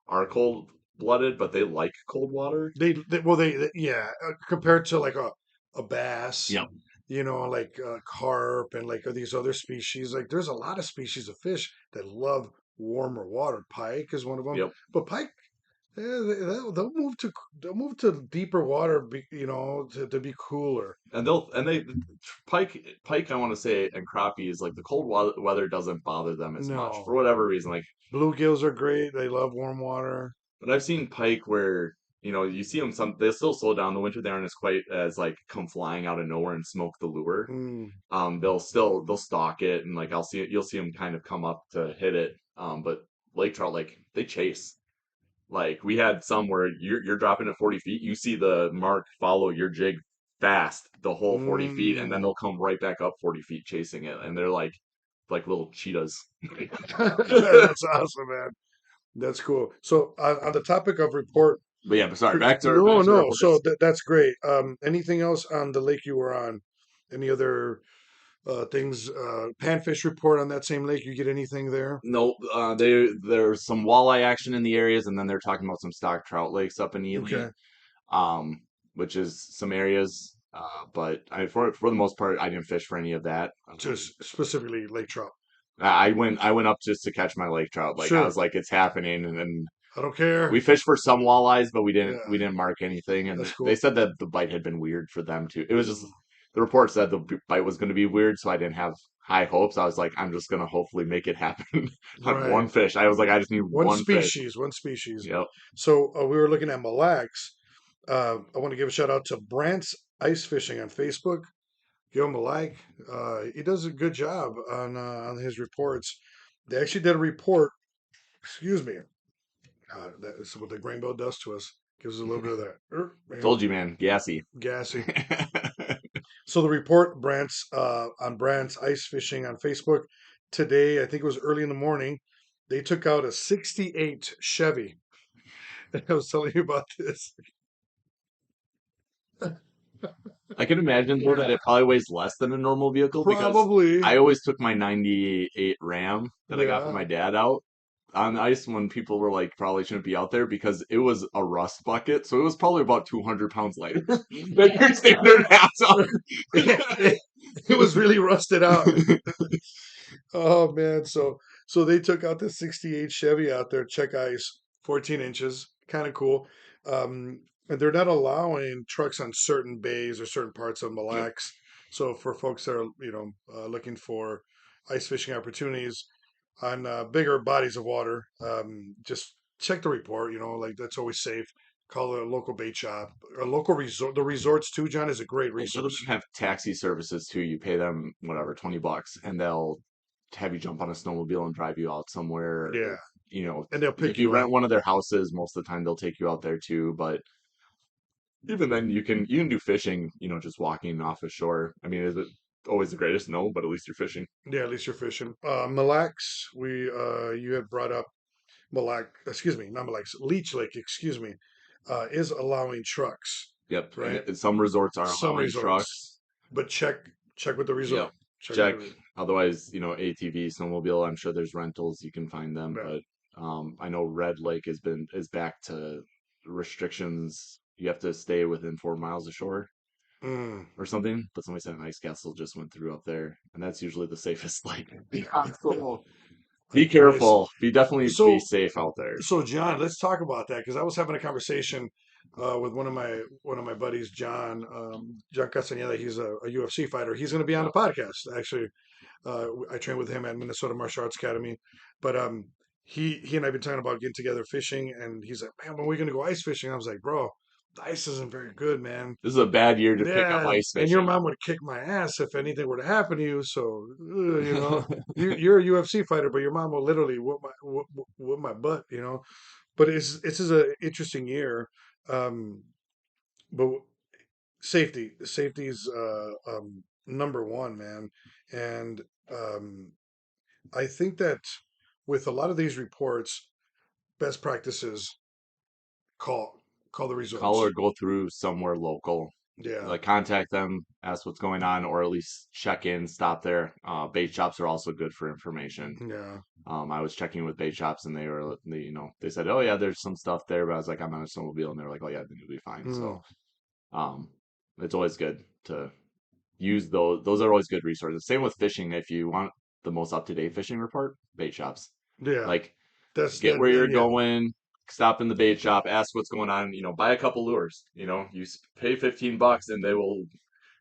are cold blooded, but they like cold water. Yeah, compared to like a bass, Yep. like carp and like these other species. Like there's a lot of species of fish that love warmer water. Pike is one of them, Yep. but pike, they'll move to deeper water, to be cooler. And they pike I want to say and crappie is like the cold weather doesn't bother them as much for No, whatever reason. Like, bluegills are great. They love warm water. but I've seen pike where you see them they'll still slow down in the winter. They aren't as quite as like come flying out of nowhere and smoke the lure. Mm, They'll stalk it and like you'll see them kind of come up to hit it. But lake trout, like they chase. Like we had some where you're dropping at 40 feet, you see the mark follow your jig fast the whole 40 feet, and then mm. they'll come right back up 40 feet chasing it, and they're like little cheetahs. That's awesome, man. That's cool. So on the topic of report, But yeah, but sorry, no, back to no. So reports. that's great. Anything else on the lake you were on? Any other things? Panfish report on that same lake. You get anything there? No, there's some walleye action in the areas, and then they're talking about some stock trout lakes up in Ely, Okay, um, which is some areas. But for the most part, I didn't fish for any of that. just specifically lake trout. I went up just to catch my lake trout. Like I Sure, was like, it's happening, and then I don't we care. fished for some walleyes, but Yeah, we didn't mark anything. And that's they cool. said that the bite had been weird for them too. It was just Mm, the report said the bite was going to be weird, so I didn't have high hopes. I was like, I'm just gonna hopefully make it happen on one right. fish. I was like, I just need One one fish. species. One species. Yep. So we were looking at Mille Lacs. I want to give a shout out to Brant's Ice Fishing on Facebook. Give him a like. He does a good job on his reports. They actually did a report. Excuse me. That is what the rainbow does to us. Gives us a little bit of that, Told you, man. Gassy. gassy. So the report, on Brant's Ice Fishing on Facebook today. I think it was early in the morning. They took out a '68 Chevy. I was telling you about this. I can imagine though that it probably weighs less than a normal vehicle because Probably, I always took my '98 Ram that I got from yeah. my dad out on ice when people were like probably shouldn't be out there because it was a rust bucket, so it was probably about 200 pounds lighter than your standard half ton. it, it was really rusted out. Oh man, so they took out the '68 Chevy out there, check ice, 14 inches, kind of cool. And they're not allowing trucks on certain bays or certain parts of Mille Yep. Lacs. So for folks that are looking for ice fishing opportunities on bigger bodies of water, just check the report. Like that's always safe. Call a local bait shop, a local resort. The resorts too, John, is a great A lot of resource. them have taxi services too. You pay them whatever, $20, and they'll have you jump on a snowmobile and drive you out somewhere. Yeah, You know, and they'll if pick you you up. rent one of their houses, most of the time they'll take you out there too. But even then, you can do fishing. Just walking off a shore. I mean, is it always the greatest? No, but at least you're fishing. Yeah, at least you're fishing. Mille Lacs, you had brought up Mille Lacs, excuse me, not Mille Lacs, Leech Lake, excuse me, is allowing trucks, Yep, and right? some resorts are Some allowing resorts, trucks. but check with the resort. Yep, Check with check. the Otherwise, ATV, snowmobile. I'm sure there's rentals. You can find them, yeah. but I know Red Lake is back to restrictions. You have to stay within 4 miles of shore Mm. or something. But somebody said an ice castle just went through up there, and that's usually the safest lake. Yeah, so be Nice. careful. Definitely be So safe out there. so John, let's talk about that because I was having a conversation with one of my buddies, John Castaneda. He's a UFC fighter. He's going to be on Yep. the podcast actually. I train with him at Minnesota Martial Arts Academy, but he and I've been talking about getting together fishing, and he's like, "Man, when are we gonna go ice fishing?" I was like, "Bro, the ice isn't very good, man. This is a bad year to pick up Yeah, ice and your fishing. mom would kick my ass if anything were to happen to you. So you're a UFC fighter, but your mom will literally whoop my butt, But it's is an interesting year, um, but safety is number one, man, and um, I think that with a lot of these reports, best practices call call the Call or resorts. go through somewhere local. Yeah, Like contact them, ask what's going on, or at least check in, stop there. Bait shops are also good for information. yeah. I was checking with bait shops and they said, oh yeah, there's some stuff there, but I was like, I'm on a snowmobile, and they were like, oh yeah, then you'll be fine. Mm, So, um, it's always good to use those. Those are always good resources. Same with fishing. If you want the most up-to-date fishing report, bait shops. yeah, Like that's get that. where you're Yeah, going, stop in the bait shop, ask what's going on, buy a couple lures, pay $15 and they will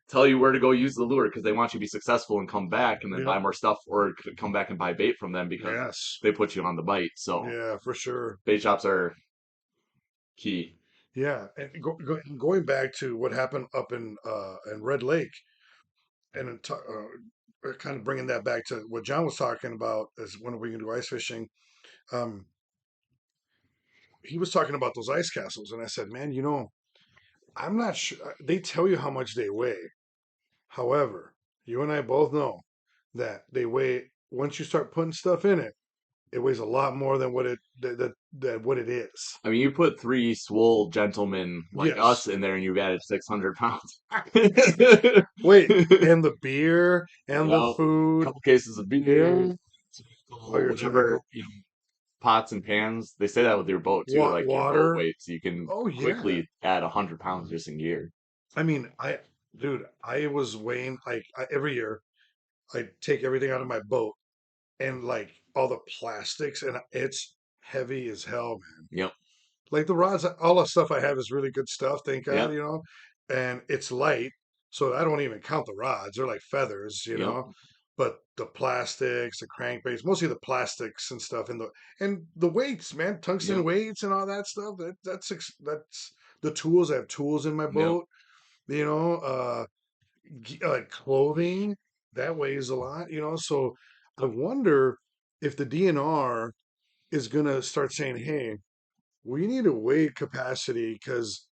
tell you where to go use the lure because they want you to be successful and come back and then yep, buy more stuff or come back and buy bait from them because yes, they put you on the bite. So yeah, for sure. bait shops are key. Yeah, and going back to what happened up in Red Lake, and kind of bringing that back to what John was talking about is when we can do ice fishing. Um, he was talking about those ice castles, and I said, man, I'm not sure. They tell you how much they weigh. However, you and I both know that they weigh. Once you start putting stuff in it, it weighs a lot more than what it is. I mean, you put three swole gentlemen like us Yes. in there, and you've added 600 pounds. Wait, and the beer You and the know, a food. couple cases of beer, Oh, you're whatever, oh, pots and pans. They say that with your boat too, like your boat water. weight, so you can Oh yeah. quickly add 100 pounds just in gear. I mean, dude, I was weighing like every year. I take everything out of my boat and like all the plastics, and it's heavy as hell, man. Yep, Like the rods, all the stuff I have is really good stuff, thank God, yep, and it's light, so I don't even count the rods. They're like feathers. yep, But the plastics, the crankbaits, mostly the plastics and stuff, and the weights, man, tungsten yep, weights and all that stuff. That's the tools. I have tools in my yep. boat, you know, like clothing that weighs a lot. So I wonder if the DNR is gonna start saying, "Hey, we need a weight capacity because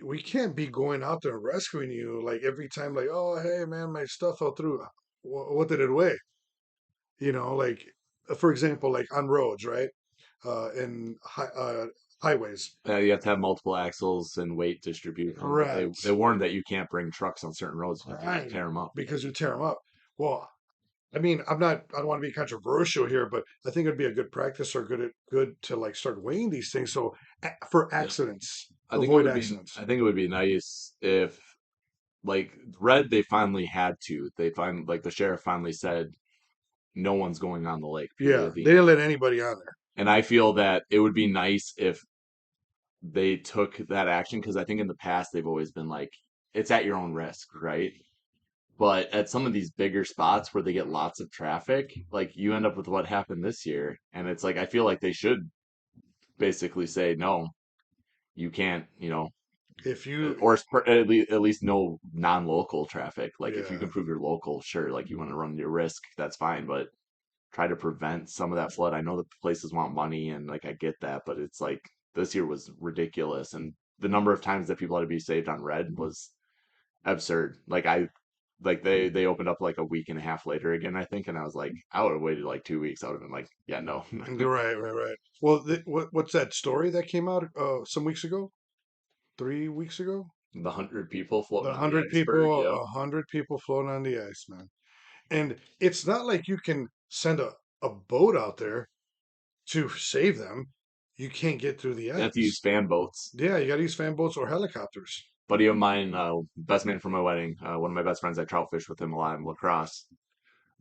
we can't be going out there and rescuing you like every time, like, oh, hey, man, my stuff fell through. What did it weigh? Like for example, like on roads, right? In highways, You have to have multiple axles and weight distribution. They correct, warned that you can't bring trucks on certain roads because you right, tear them up. because you tear them up. Well, I mean, I don't want to be controversial here, but I think it'd be a good practice or good to like start weighing these things. So for Yeah. accidents, I think it avoid would be accidents. I think it would be nice if like Red they finally had to. Like the sheriff finally said no one's going on the lake, period Yeah, at the they didn't end. let anybody on there. And I feel that it would be nice if they took that action because I think in the past they've always been like it's at your own risk, right? But at some of these bigger spots where they get lots of traffic, like you end up with what happened this year. And it's like I feel like they should basically say no, you can't, If you, at least no non-local traffic. Like if you yeah, can prove you're local, sure, like you want to run your risk, that's fine, but try to prevent some of that flood. I know the places want money and like I get that, but it's like this year was ridiculous and the number of times that people had to be saved on red was absurd. Like they opened up like a week and a half later again, I think, and I was like, I would have waited like 2 weeks. I would have been like, yeah, no. right, right, right. Well, what's that story that came out some weeks ago? 3 weeks ago? The 100 people floating The on the hundred iceberg, people, yep. 100 people floating on the ice, man. And it's not like you can send a boat out there to save them. You can't get through the You have to use ice. fan boats. Yeah, you got to use fan boats or helicopters. Buddy of mine, best man for my wedding, one of my best friends, I trout fish with him a lot in lacrosse.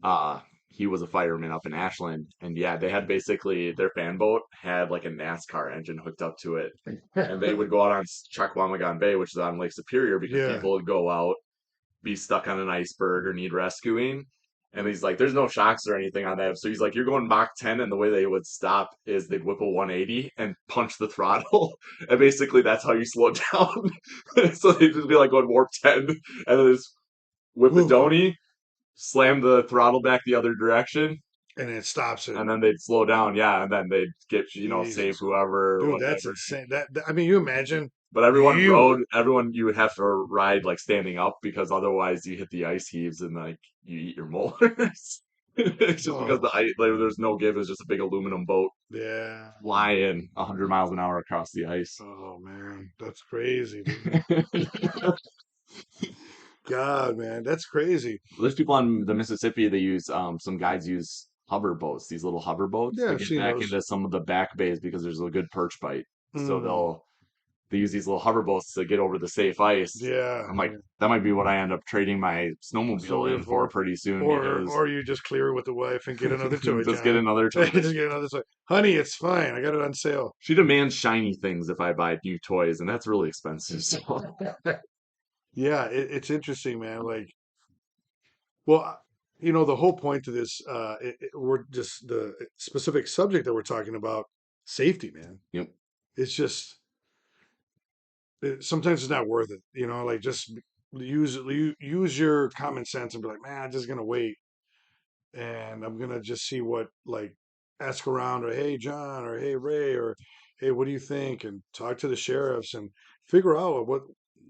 Uh, he was a fireman up in Ashland, and yeah, they had basically their fan boat had like a NASCAR engine hooked up to it, and they would go out on Chakwamegon Bay, which is on Lake Superior, because Yeah. people would go out, be stuck on an iceberg or need rescuing. And he's like, there's no shocks or anything on that. So he's like, you're going Mach 10, and the way they would stop is they'd whip a 180 and punch the throttle. And basically, that's how you slow down. So they'd just be like going warp 10, and then just whip a Woo. donny, slam the throttle back the other direction, And it stops it. and then they'd slow down. Yeah. And then they'd get, save Jesus. whoever or Dude, that's whatever. insane. I mean, you imagine But everyone you. rode, everyone you would have to ride like standing up because otherwise you hit the ice heaves and like you eat your molars. It's just because Oh, the ice, like, there's no give. It's just a big aluminum boat yeah. flying 100 miles an hour across the ice. Oh man, that's crazy, dude. God, man, that's crazy. There's people on the Mississippi. They use some guides use hover boats, these little hover boats Yeah, to I've get seen back those. into some of the back bays because there's a good perch bite. So Mm, they use these little hover boats to get over the safe ice. yeah, I'm like, yeah. that might be what I end up trading my So snowmobile in for before, pretty soon or because you just clear it with the wife and get another toy, just get John. another toy. Just get another toy, honey. It's fine. I got it on sale. She demands shiny things if I buy new toys, and that's really expensive. So Yeah, it's interesting, man. Like, well, the whole point to this, we're just the specific subject that we're talking about, safety, man. yep. It's just sometimes it's not worth it. Like just use your common sense and be like, man, I'm just gonna wait and I'm gonna just see what like ask around or hey John or hey Ray or hey what do you think and talk to the sheriffs and figure out what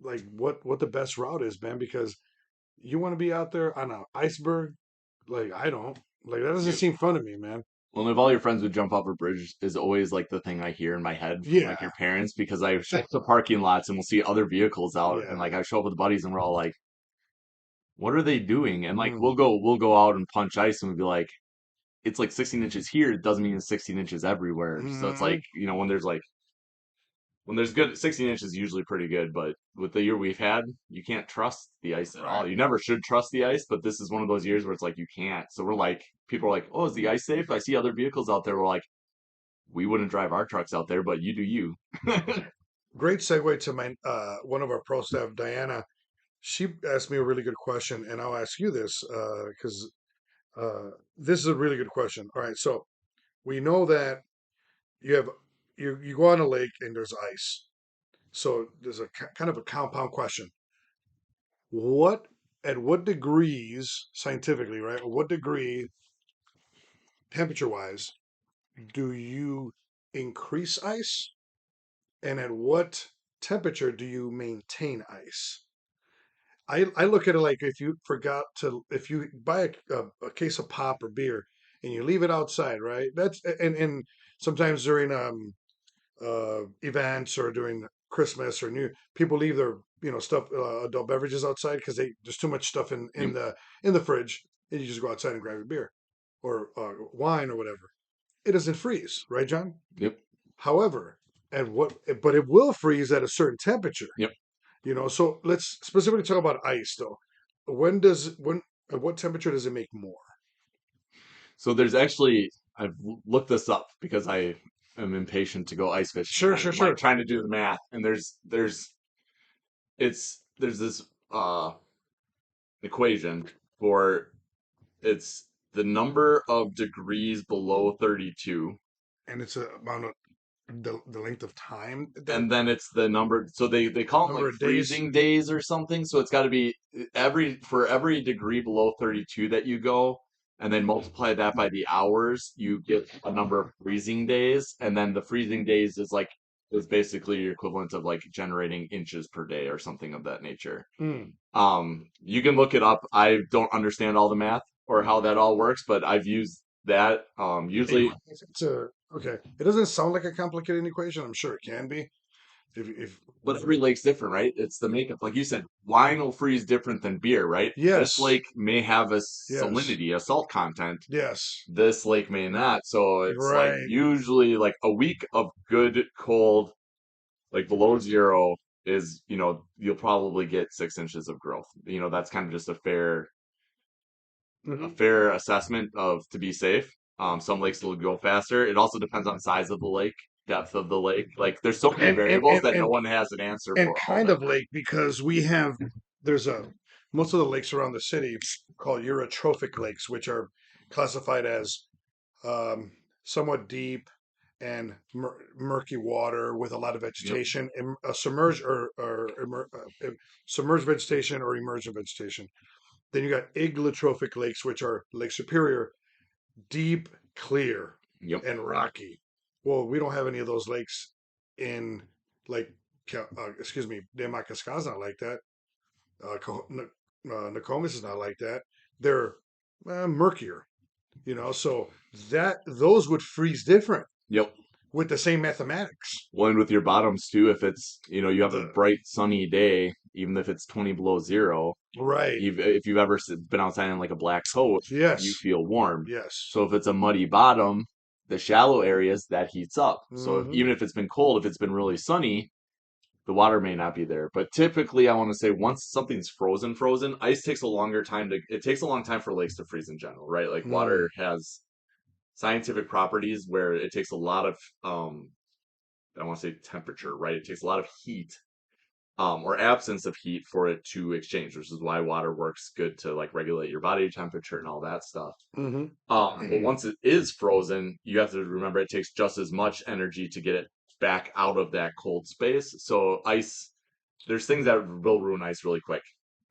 the best route is, man, because you want to be out there on an iceberg like I don't like that doesn't Yep. seem fun to me, man. Well, and if all your friends would jump off a bridge is always like the thing I hear in my head from like Yeah, your parents because I show up to parking lots and we'll see other vehicles out and yeah. like I show up with buddies and we're all like, what are they doing? And like Mm, we'll go out and punch ice and we'll be like, it's like 16 inches here, it doesn't mean it's 16 inches everywhere. So it's like, mm, when there's good 16 inches is usually pretty good, but with the year we've had, you can't trust the ice at all. right. You never should trust the ice, but this is one of those years where it's like you can't. So we're like, people are like, "Oh, is the ice safe?" I see other vehicles out there. We're like, we wouldn't drive our trucks out there, but you do you. Great segue to my one of our pro staff, Diana. She asked me a really good question, and I'll ask you this because this is a really good question. All right, so we know that you have you go on a lake and there's ice. So there's a kind of a compound question. What at what degrees scientifically, right? What degree temperature wise do you increase ice, and at what temperature do you maintain ice? I look at it like if you buy a case of pop or beer and you leave it outside, right? And sometimes during events or during Christmas or New people leave their stuff adult beverages outside because there's too much stuff Yep, in the fridge and you just go outside and grab a beer or wine or whatever. It doesn't freeze, right, John? yep, However, but it will freeze at a certain temperature. yep. So let's specifically talk about ice though. When at what temperature does it make more? So there's actually I've looked this up because I am impatient to go ice fishing. Sure, sure, I'm like sure. trying to do the math, and there's this equation for it's the number of degrees below 32 And it's a amount of the length of time that and then it's the number so they call them like number of days. freezing days or something so it's got to be every degree below 32 that you go and then multiply that by the hours you get a number of freezing days and then the freezing days is basically your equivalent of like generating inches per day or something of that nature. Mm. You can look it up. I don't understand all the math or how that all works, but I've used that. Usually, It's a okay. It doesn't sound like a complicated equation. I'm sure it can be. If but every lake's different, right? It's the makeup. Like you said, wine will freeze different than beer, right? This yes, lake may have a yes, salinity, a salt content. yes, This lake may not. So it's like right. usually like a week of good cold, like below zero is, you'll probably get 6 inches of growth. That's kind of just a Hmm. fair assessment of to be safe. Some lakes will go faster. It also depends on size of the lake, depth of the lake. Like there's so many And and variables and that no and one has an answer and for all of kind it. of lake because there's a most of the lakes around the city called eutrophic lakes, which are classified as um, somewhat deep and murky water with a lot of Yep. vegetation, submerged submerged vegetation or emergent vegetation. Then you got iglotrophic lakes, which are Lake Superior, deep, clear, Yep. and rocky. Well, we don't have any of those lakes in like, excuse me, Demacasca's not like that. Nokomis is not like that. They're murkier, so that those would freeze different Yep. with the same mathematics. One with your bottoms too, if it's, you have a The bright sunny day, even if it's 20 below zero, right, if you've ever been outside in like a black coat, you yes, feel warm. yes, So if it's a muddy bottom, the shallow areas that heats up. So hmm even if it's been cold, if it's been really sunny, the water may not be there. But typically, I want to say once something's frozen, ice takes a longer time it takes a long time for lakes to freeze in general, right? Like mm. water has scientific properties where it takes a lot of, I want to say temperature, right? It takes a lot of heat, or absence of heat for it to exchange, which is why water works good to like regulate your body temperature and all that stuff. Hmm. But once it is frozen, you have to remember it takes just as much energy to get it back out of that cold space. So ice there's things that will ruin ice really quick.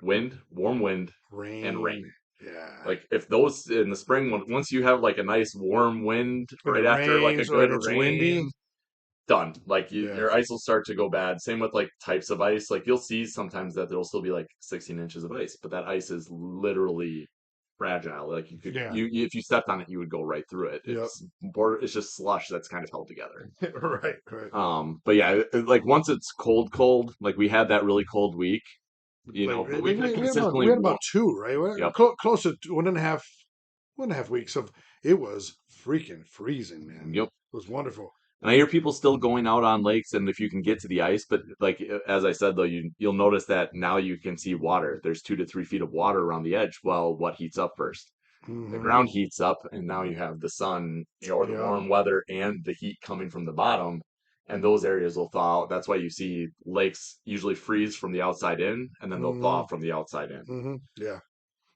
Warm wind, and Rain. rain. Yeah. Like if those in the spring, once you have like a nice warm wind And it right after like a rains or good and it's windy. rain, done. Like Yeah. your ice will start to go bad. Same with like types of ice. Like you'll see sometimes that there'll still be like 16 inches of ice, but that ice is literally fragile. Like Yeah. if you stepped on it, you would go right through it. Yep. It's just slush that's kind of held together. Right. Right. But yeah, like once it's cold, like we had that really cold week, Like but we we had about consistently won. two, right? Yep, Close to 1.5 weeks of it was freaking freezing, man. yep. It was wonderful. And I hear people still going out on lakes, and if you can get to the ice, but like as I said though, you'll notice that now you can see water. There's 2 to 3 feet of water around the edge. Well, what heats up first? The Hmm. ground heats up, and now you have the sun, or the Yeah. warm weather, and the heat coming from the bottom, and those areas will thaw out. That's why you see lakes usually freeze from the outside in, and then they'll Hmm. thaw from the outside in. Yeah.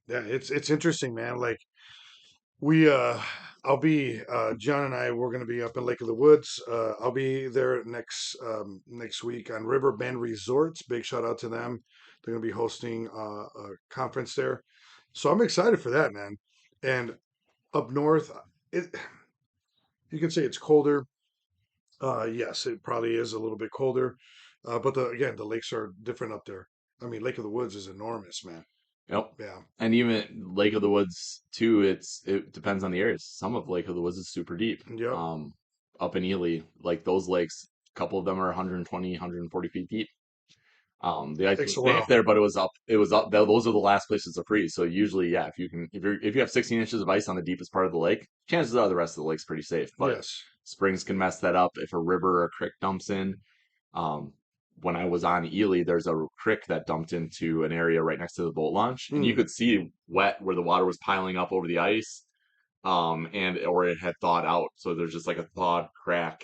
Yeah. It's interesting, man. Like we I'll be John and I we're gonna be up in Lake of the Woods. I'll be there next week on River Bend Resorts. Big shout out to them. They're gonna be hosting a conference there. So I'm excited for that, man. And up north, it you can say it's colder. Yes, it probably is a little bit colder. But again, the lakes are different up there. I mean, Lake of the Woods is enormous, man. Yep. Yeah. And even Lake of the Woods too, it depends on the areas. Some of Lake of the Woods is super deep. Yep. Up in Ely, like those lakes, a couple of them are 120, 140 feet deep. The ice Takes was a thick while. there, but it was up. Those are the last places to freeze. So usually, yeah, if you have 16 inches of ice on the deepest part of the lake, chances are the rest of the lake's pretty safe. But Yes. springs can mess that up if a river or a creek dumps in. Um, when I was on Ely, there's a creek that dumped into an area right next to the boat launch, and you Hmm. could see wet where the water was piling up over the ice, and or it had thawed out. So there's just like a thawed crack,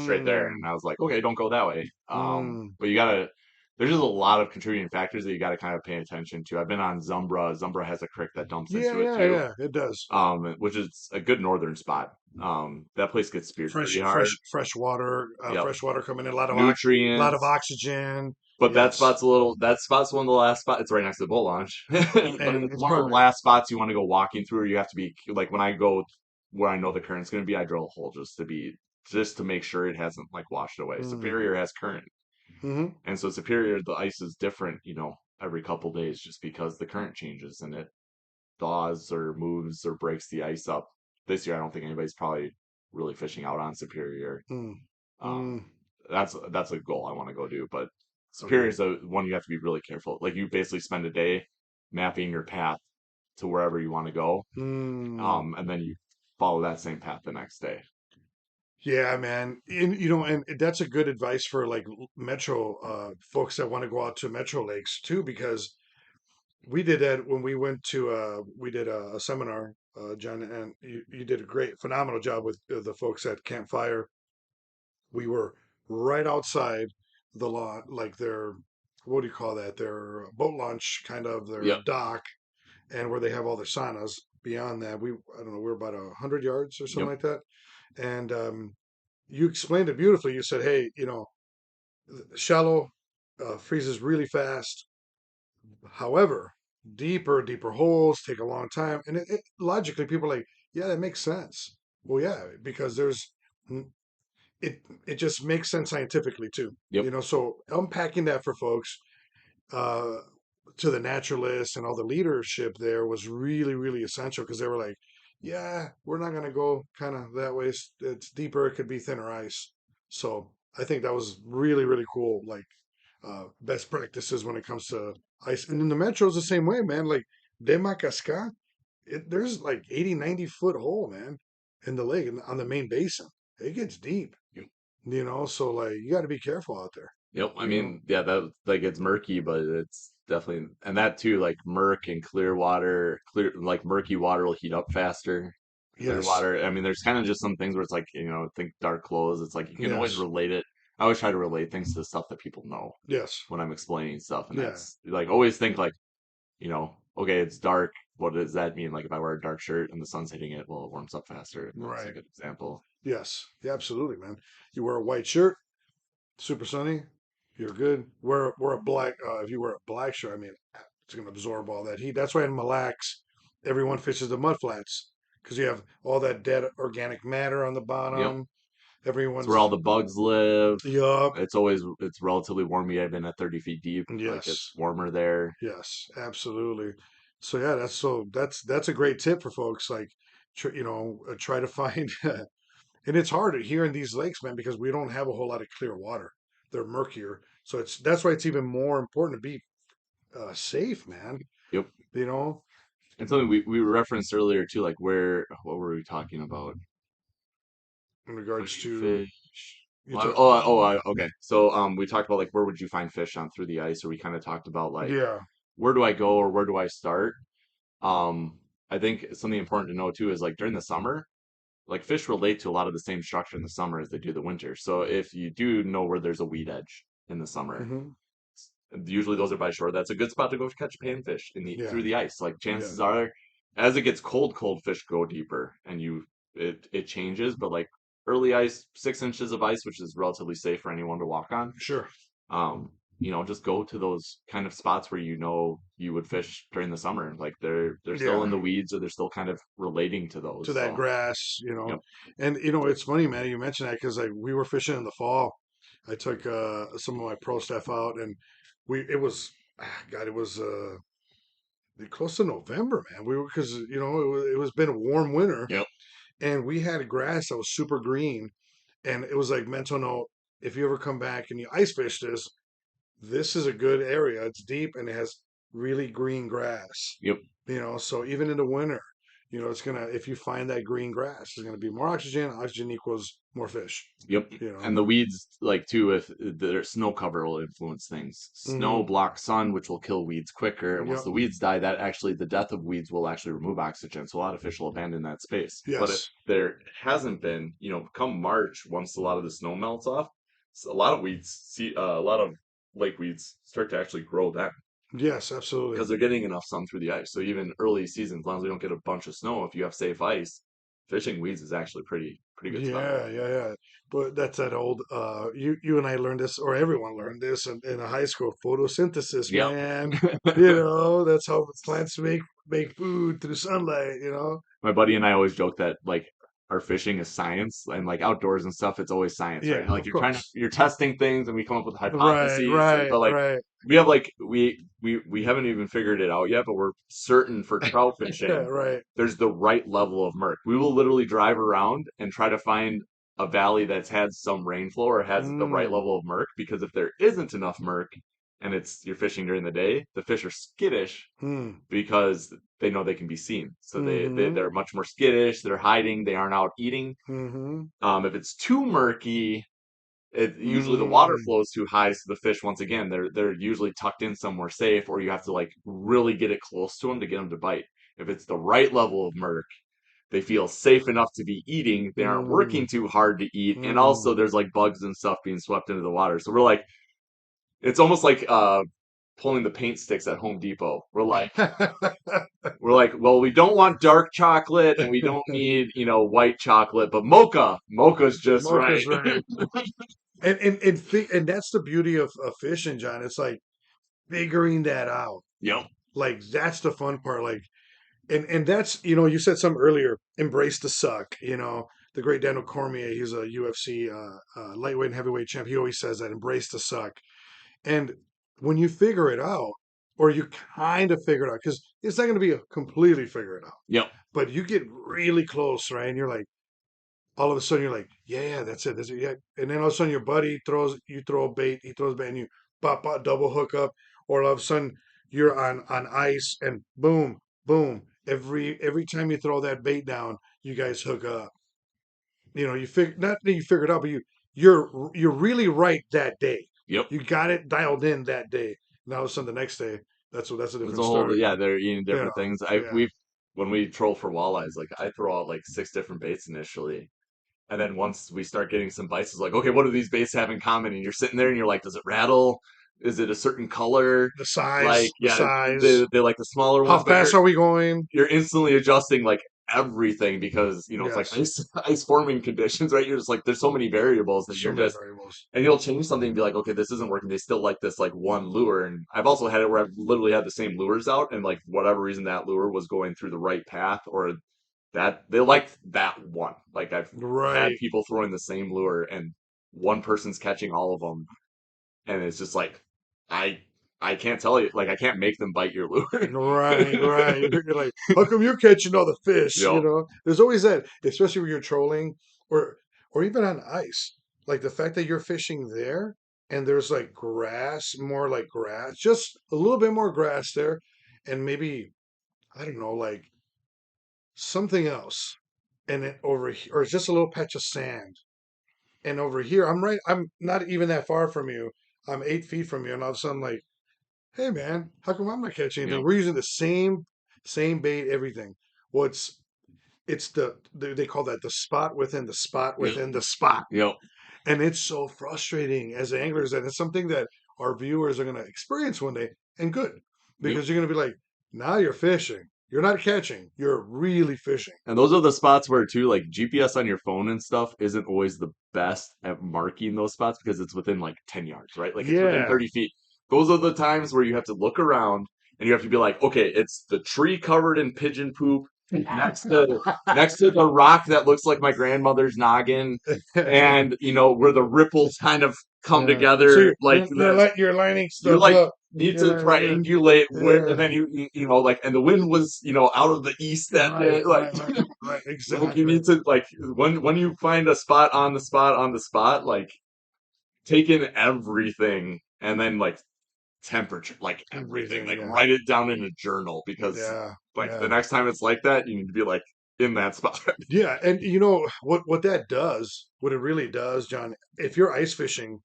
straight there, and Mm. I was like, okay, don't go that way. Mm. But you gotta. There's just a lot of contributing factors that you gotta kind of pay attention to. I've been on Zumbra. Zumbra has a creek that dumps Yeah, into it yeah, too, yeah. It does. which is a good northern spot. That place gets speared Fresh, pretty fresh, hard. fresh water. Yep. Fresh water coming in. Lot of Nutrients. oxygen. But Yes, that spot's one of the last spots. It's right next to the boat launch. But and it's it's one of the probably last spots you want to go walking through. Or you have to be like when I go where I know the current's going to be, I drill a hole just to make sure it hasn't like washed away. mm, Superior has current, hmm and so Superior the ice is different, every couple days just because the current changes and it thaws or moves or breaks the ice up. This year, I don't think anybody's probably really fishing out on Superior. mm, Um, mm. that's a goal I want to go do, but Superior Agreed. is a one you have to be really careful. Like you basically spend a day mapping your path to wherever you want to go, Mm. and then you follow that same path the next day. Yeah, man. And that's a good advice for like metro folks that want to go out to metro lakes too, because we did that when we did a seminar, John, and you did a phenomenal job with the folks at Campfire. We were right outside the lot, like their what do you call that? Their boat launch, kind of their Yep, dock, and where they have all their saunas. Beyond that, I don't know, we were about 100 yards or something yep, like that. And you explained it beautifully. You said, "Hey, shallow freezes really fast. However, deeper holes take a long time." And logically, people are like, "Yeah, that makes sense." Well, yeah, because it just makes sense scientifically too. yep, So unpacking that for folks, uh, to the naturalists and all the leadership there was really, really essential because they were like, yeah, we're not going to go kind of that way. It's deeper. It could be thinner ice. So I think that was really, really cool. Like best practices when it comes to ice. And in the metros, the same way, man. Like Demacasca, there's like 80, 90 foot hole, man, in the lake on the main basin. It gets deep, yep. so like you got to be careful out there, Yep. I you know? mean, yeah, that like it's murky, but it's definitely and that too, like murk and clear water, clear like murky water will heat up faster. Clear Yes. water. I mean, there's kind of just some things where it's like, think dark clothes. It's like you can always Yes. relate it. I always try to relate things to stuff that people know Yes. when I'm explaining stuff, and Yeah. that's like always think like, okay, it's dark. What does that mean? Like if I wear a dark shirt and the sun's hitting it, well, it warms up faster. That's a Right. good example. Yes. Yeah, absolutely, man. You wear a white shirt, super sunny. you're good. Wear a black. If you wear a black shirt, I mean, it's gonna absorb all that heat. That's why in Mille Lacs, everyone fishes the mud flats because you have all that dead organic matter on the Yep. bottom. It's where all Everyone's the bugs live. yup. It's relatively warm. Yeah, I've been at 30 feet deep. Like it's Yes, warmer there. yes, absolutely. So yeah, that's a great tip for folks. Like, try to find. And it's hard here in these lakes, man, because we don't have a whole lot of clear water. They're murkier, so that's why it's even more important to be safe, man. Yep. You know, And something we referenced earlier too, like what were we talking about? in Where do regards you to fish? you Well, talk, okay. So we talked about like where would you find fish on through the ice, or we kind of talked about like yeah, where do I go or where do I start? Um, I think something important to know too is like during the summer, like fish relate to a lot of the same structure in the summer as they do the winter. So if you do know where there's a weed edge in the summer, hmm usually those are by shore. That's a good spot to go catch panfish yeah, through the ice. Like yeah, chances are, as it gets cold fish go deeper, and it changes. But like early ice, 6 inches of ice, which is relatively safe for anyone to walk on. sure, Um, just go to those kind of spots where you know you would fish during the summer. Like they're still yeah, in the weeds, or they're still kind of relating to to those. that So grass, yep, and it's funny, man. You mentioned that because like we were fishing in the fall. I took some of my pro staff out, and we it was, God, it was close to November, man. We were because it was been a warm winter, yep, and we had grass that was super green, and it was like mental note. If you ever come back and you ice fish this is a good area. It's deep and it has really green grass. yep. So even in the winter, it's gonna if you find that green grass, there's gonna be more oxygen. Oxygen equals more fish. Yep. You know. And the weeds, like too, if the snow cover will influence things. Snow Mm-hmm. blocks sun, which will kill weeds quicker. And once Yep. the weeds die, the death of weeds will actually remove oxygen. So a lot of fish will abandon that space. But if Yes. there hasn't been, come March, once a lot of the snow melts off, a lot of a lot of lake weeds start to actually grow then Yes. Absolutely. because they're getting enough sun through the ice. So even early season, as long as we don't get a bunch of snow, if you have safe ice, fishing weeds is actually pretty good stuff. Yeah. Yeah. Yeah. But that's that old. You and I learned this, or everyone learned this in a high school. Photosynthesis, Yep. man. That's how plants make food through sunlight. My buddy and I always joke that like our fishing is science and like outdoors and stuff, it's always science, right? Yeah. Like Of course. you're testing things and we come up with Right. hypotheses, Right. but like Right. we have like we haven't even figured it out yet, but we're certain for trout Yeah. fishing, Right. there's the right level of murk. We will literally drive around and try to find a valley that's had some rainflow or has the right Mm. level of murk because if there isn't enough murk and you're fishing during the day, the fish are skittish Mm. because they know they can be seen. So Mm-hmm. they're much more skittish. They're hiding. They aren't out eating. Mm-hmm. If it's too murky, usually the water Mm. flows too high, so the fish once again they're usually tucked in somewhere safe, or you have to like really get it close to them to get them to bite. If it's the right level of murk, they feel safe enough to be eating. They aren't Mm. working too hard to eat, and also Mm. there's like bugs and stuff being swept into the water. So we're like, it's almost like pulling the paint sticks at Home Depot. We're like, well, we don't want dark chocolate and we don't need, white chocolate, but mocha's just right. Mocha's right. And that's the beauty of fishing, John. It's like figuring that out. Yep. Like that's the fun part. Like and that's you said something earlier. Embrace the suck. The great Daniel Cormier. He's a UFC lightweight and heavyweight champ. He always says that embrace the suck. And when you figure it out, or you kind of figure it out, because it's not going to be a completely figure it out, Yep. but you get really close, right? And you're like, all of a sudden, you're like, yeah, yeah, that's it, yeah. And then all of a sudden, your buddy you throw a bait, he throws bait, and you pop, pop, double hook up, or all of a sudden, you're on ice, and boom, boom. Every time you throw that bait down, you guys hook up. You figure not that you figured out, but you're really right that day. Yep. You got it dialed in that day. Now all of a sudden the next day, that's a There's different a whole, story. yeah, they're eating different things. Yeah. When we troll for walleyes, like I throw out like 6 different baits initially. And then once we start getting some bites, it's like, okay, what do these baits have in common? And you're sitting there and you're like, does it rattle? Is it a certain color? The size, Like, the yeah, size. they like the smaller How ones, but fast are we going? you're instantly adjusting like everything because it's like Yes. ice forming conditions, right? You're just like there's so many variables that So you're many just variables. and you'll change something and be like, okay, this isn't working. They still like this like one lure, and I've also had it where I've literally had the same lures out, and like whatever reason that lure was going through the right path or that they liked that one. Like I've had Right. people throwing the same lure and one person's catching all of them, and it's just like I I can't tell you like I can't make them bite your lure. Right, right. You're like, how come you're catching all the fish? Yep. There's always that, especially when you're trolling or or even on ice. Like the fact that you're fishing there and there's like grass, more like grass, just a little bit more grass there, and maybe I don't know, like something else, and it over here, or it's just a little patch of sand. And over here, I'm not even that far from you. I'm 8 feet from you, and all of a sudden, like, hey man, how come I'm not catching anything? Yep. We're using the same bait, everything. Well, it's they call that the spot within the spot Yep. within the spot, Yep. and it's so frustrating as anglers, and it's something that our viewers are going to experience one day, and good, Yep. because you're going to be like, now you're fishing, you're not catching, you're really fishing. And those are the spots where too, like GPS on your phone and stuff isn't always the best at marking those spots because it's within like 10 yards, right? Like it's within Yeah. 30 feet. Those are the times where you have to look around and you have to be like, okay, it's the tree covered in pigeon poop next to the rock that looks like my grandmother's noggin, and where the ripples kind of come Yeah. So together, like the you're lining you stuff like up. need You're to lining, triangulate where, yeah. and then like, and the wind was out of the east that Right, day, like right, right, right. like you Exactly. need to like when you find a spot on the spot on the spot, like take in everything and then like temperature, like everything, Everything. like Yeah. write it down in a journal because Yeah. like the Yeah. next time it's like that, you need to be like in that spot. Yeah. And you know what that does, what it really does, John, if you're ice fishing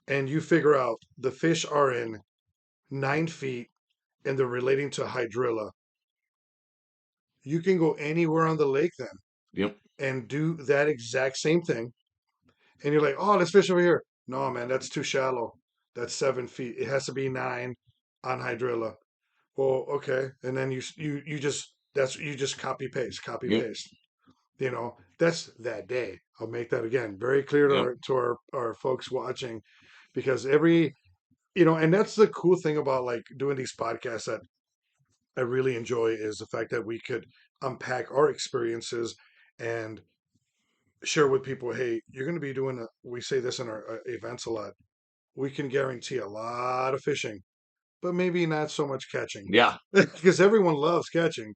and you figure out the fish are in 9 feet and they're relating to hydrilla, you can go anywhere on the lake then Yep. and do that exact same thing. And you're like, oh, let's fish over here. No, man, that's too shallow. That's 7 feet. It has to be 9 on hydrilla. Well, okay. And then you just copy Yep. paste. That's that day. I'll make that again very clear to Yep. our folks watching, because and that's the cool thing about like doing these podcasts that I really enjoy, is the fact that we could unpack our experiences and share with people, hey, you're going to be doing we say this in our events a lot. We can guarantee a lot of fishing, but maybe not so much catching, Yeah. because everyone loves catching,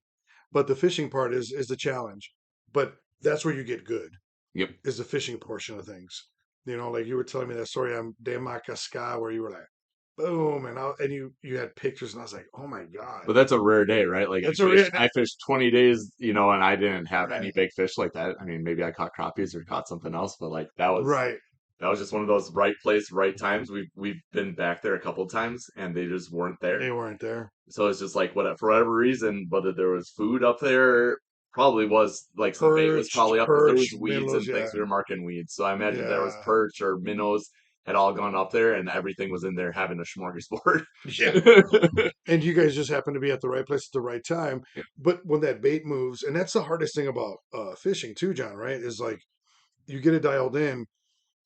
but the fishing part is the challenge. But that's where you get good, Yep. is the fishing portion of things. Like you were telling me that story on De Macasca, where you were like, boom, and you had pictures, and I was like, oh my god, But that's a rare day, right? Like that's a real I fished 20 days, and I didn't have any right, big fish like that. I mean, maybe I caught crappies or caught something else, but like right. that was just one of those right place, right times. We've been back there a couple times and they just weren't there. They weren't there. So it's just like what for whatever reason, whether there was food up there, probably was like some bait was probably up because there was Perch, weeds and minnows, things. yeah, We were marking weeds, so I imagine there was yeah, perch or minnows had all gone up there and everything was in there having a smorgasbord. yeah. And you guys just happen to be at the right place at the right time. But when that bait moves, and that's the hardest thing about fishing too, John, right? Is like you get it dialed in,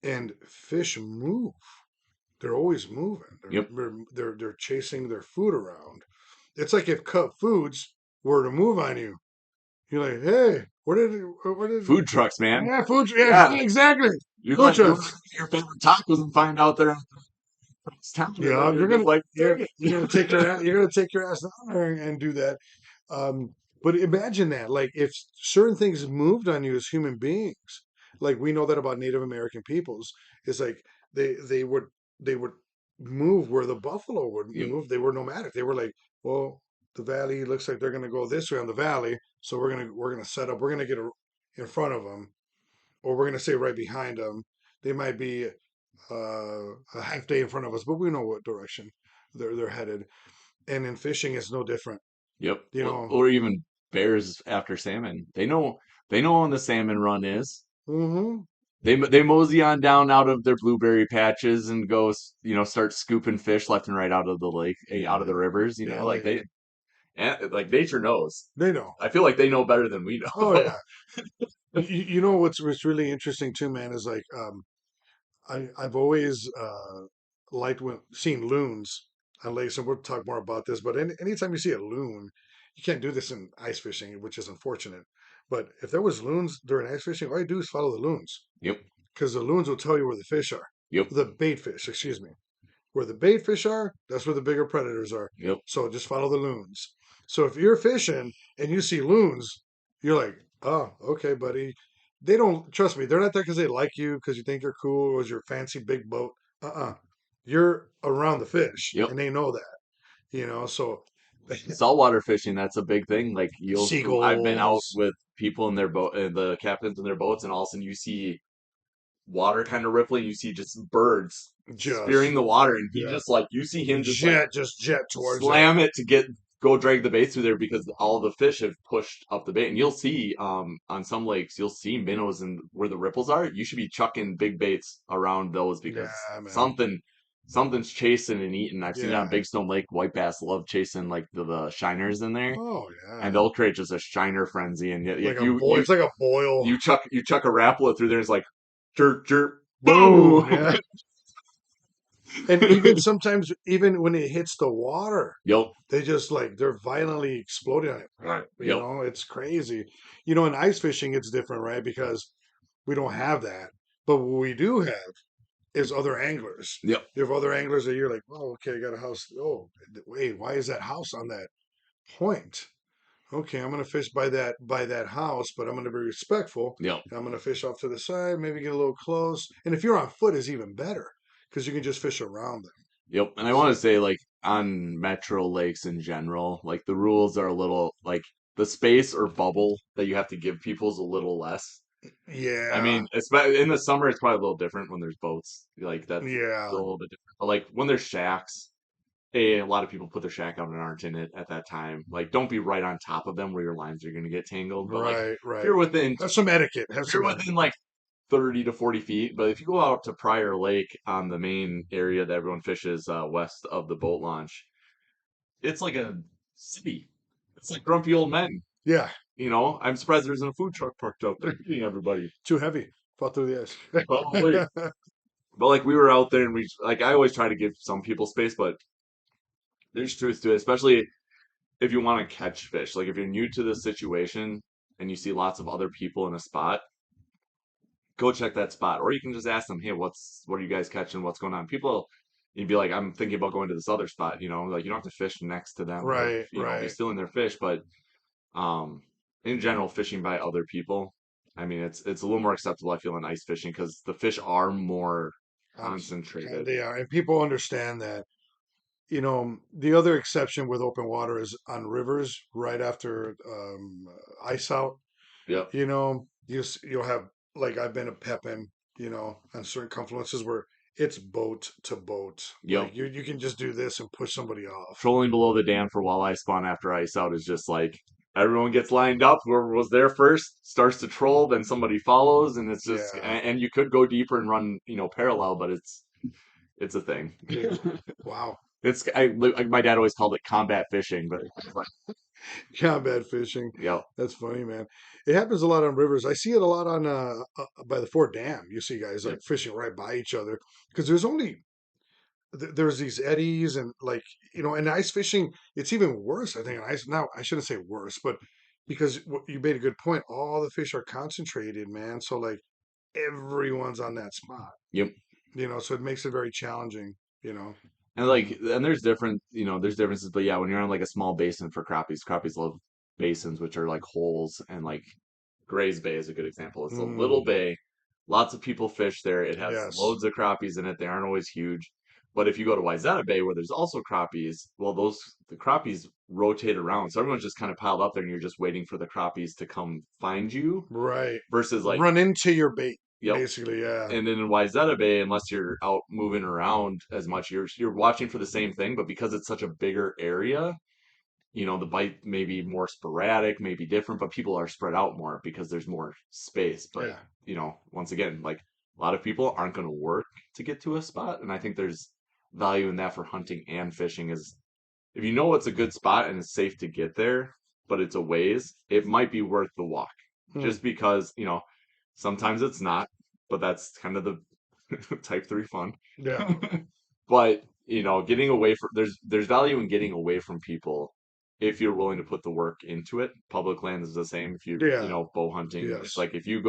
and fish move. They're always moving. Yep. They're chasing their food around. It's like if Cup Foods were to move on you, you're like, hey, where did Food trucks, man. yeah, food, yeah, Yeah. exactly, You food like you trucks. like your favorite tacos and find out they're it's town and then Yeah, you're just like, dang you're gonna take you're gonna take your ass down there and do that. Um, but imagine that, like if certain things moved on you as human beings, like we know that about Native American peoples, is like they would move where the buffalo would it. move. They were nomadic. They were like, well, the valley looks like they're gonna go this way on the valley, so we're gonna set up. We're gonna get in front of them, or we're gonna stay right behind them. They might be a half day in front of us, but we know what direction they're headed. And in fishing, it's no different. Yep. You know. Or even bears after salmon. They know when the salmon run is. Hmm. They mosey on down out of their blueberry patches and go, start scooping fish left and right out of the lake, out of the rivers. Yeah, Like like they And like nature knows. They know. I feel like they know better than we Oh know. yeah. You know what's really interesting too, man, is like I've always liked when seeing loons on lakes, and we'll talk more about this. But anytime you see a loon, you can't do this in ice fishing, which is unfortunate. But if there was loons during ice fishing, all you do is follow the loons Yep. because the loons will tell you where the fish are, Yep. the bait fish, excuse me. Where the bait fish are, that's where the bigger predators are. Yep. So just follow the loons. So if you're fishing and you see loons, you're like, oh, okay, buddy. They don't trust me. They're not there because they like you, because you think you're cool, or your fancy big boat. Uh-uh. You're around the fish, Yep. and they know that. So Saltwater fishing, that's a big thing. Like I've been out seagulls, with people in their boat, the captains in their boats, and all of a sudden you see water kind of rippling. You see just birds spearing just the water, and he yeah, just like you see him just like jet towards it. slam it to go drag the bait through there because all the fish have pushed up the bait. And you'll see on some lakes you'll see minnows and where the ripples are. You should be chucking big baits around those because Yeah, man. something's chasing and eating. I've seen it on Yeah. Big Stone Lake. White bass love chasing like the shiners in there, Oh and yeah. they'll create just a shiner frenzy. And yet Like like a boil. It's like a boil. you chuck a rapala through there. It's like jerk jerk Boom. boom. Yeah. And even sometimes, even when it hits the water, Yep. they just like they're violently exploding on it. Right. Yep. It's crazy. In ice fishing, it's different, right? Because we don't have that. But what we do have is other anglers. Yep. You have other anglers that you're like, oh, okay, I got a house. Oh, wait, why is that house on that point? Okay, I'm gonna fish by that house, but I'm gonna be respectful. Yep. And I'm gonna fish off to the side, maybe get a little close. And if you're on foot, is even better because you can just fish around them. Yep. And I want to say, like, on metro lakes in general, like, the rules are a little, like, the space or bubble that you have to give people is a little less. I Yeah, mean, in the summer, it's probably a little different when there's boats. Like, that's yeah, still a little bit different. But, like, when there's shacks, a lot of people put their shack out and aren't in it at that time. Like, don't be right on top of them where your lines are going to get tangled. But, like, right, if right. you're within, Have some etiquette. Have if you're some within, etiquette. like, 30 to 40 feet. But if you go out to Prior Lake on the main area that everyone fishes west of the boat launch, it's like a city. It's like grumpy old men. Yeah, I'm surprised there isn't a food truck parked out there eating everybody. too heavy. Fall through the Probably. ice. But like we were out there and I always try to give some people space, but there's truth to it, especially if you want to catch fish. Like if you're new to this situation and you see lots of other people in a spot, go check that spot. Or you can just ask them, hey, what are you guys catching? What's going on? People, you'd be like, I'm thinking about going to this other spot, like you don't have to fish next to them to, Right, be right. stealing their fish. But um, in general, fishing by other people, I mean, it's a little more acceptable, I feel, in ice fishing because the fish are more concentrated. They are, and people understand that. The other exception with open water is on rivers right after ice out. Yep. You'll have, like, I've been a Pepin, on certain confluences where it's boat to boat. Yep. Like you can just do this and push somebody off. Trolling below the dam for walleye spawn after ice out is just like everyone gets lined up. Whoever was there first starts to troll, then somebody follows, and it's just Yeah. and you could go deeper and run, parallel, but it's a thing. Wow. Like my dad always called it combat fishing, but it's like, Combat fishing. yep, That's funny, man. It happens a lot on rivers. I see it a lot on by the Fort Dam. You see guys yep, like fishing right by each other because there's these eddies, and like, and ice fishing, it's even worse, I think. Ice now, I shouldn't say worse, but because you made a good point, all the fish are concentrated, man. So like everyone's on that spot, yep. so it makes it very challenging, you know. And like, and there's differences, but yeah, when you're on like a small basin for crappies love basins, which are like holes, and like Gray's Bay is a good example. It's a little Mm, bay, lots of people fish there. It has yes. loads of crappies in it. They aren't always huge, but if you go to Wayzata Bay where there's also crappies, well, the crappies rotate around, so everyone's just kind of piled up there, and you're just waiting for the crappies to come find you. Right. Versus like, Run into your bait, yep, basically. Yeah. and then in Wayzata Bay, unless you're out moving around as much, you're watching for the same thing. But because it's such a bigger area, the bite may be more sporadic, may be different, but people are spread out more because there's more space. But Yeah. once again, like a lot of people aren't going to work to get to a spot, and I think there's value in that for hunting and fishing. Is if you know it's a good spot and it's safe to get there, but it's a ways, it might be worth the walk. Hmm. Just because, sometimes it's not, but that's kind of the type 3 fun. Yeah. But, getting away from there's value in getting away from people if you're willing to put the work into it. Public land is the same. If Yeah. bow hunting, it's Yes. like if you're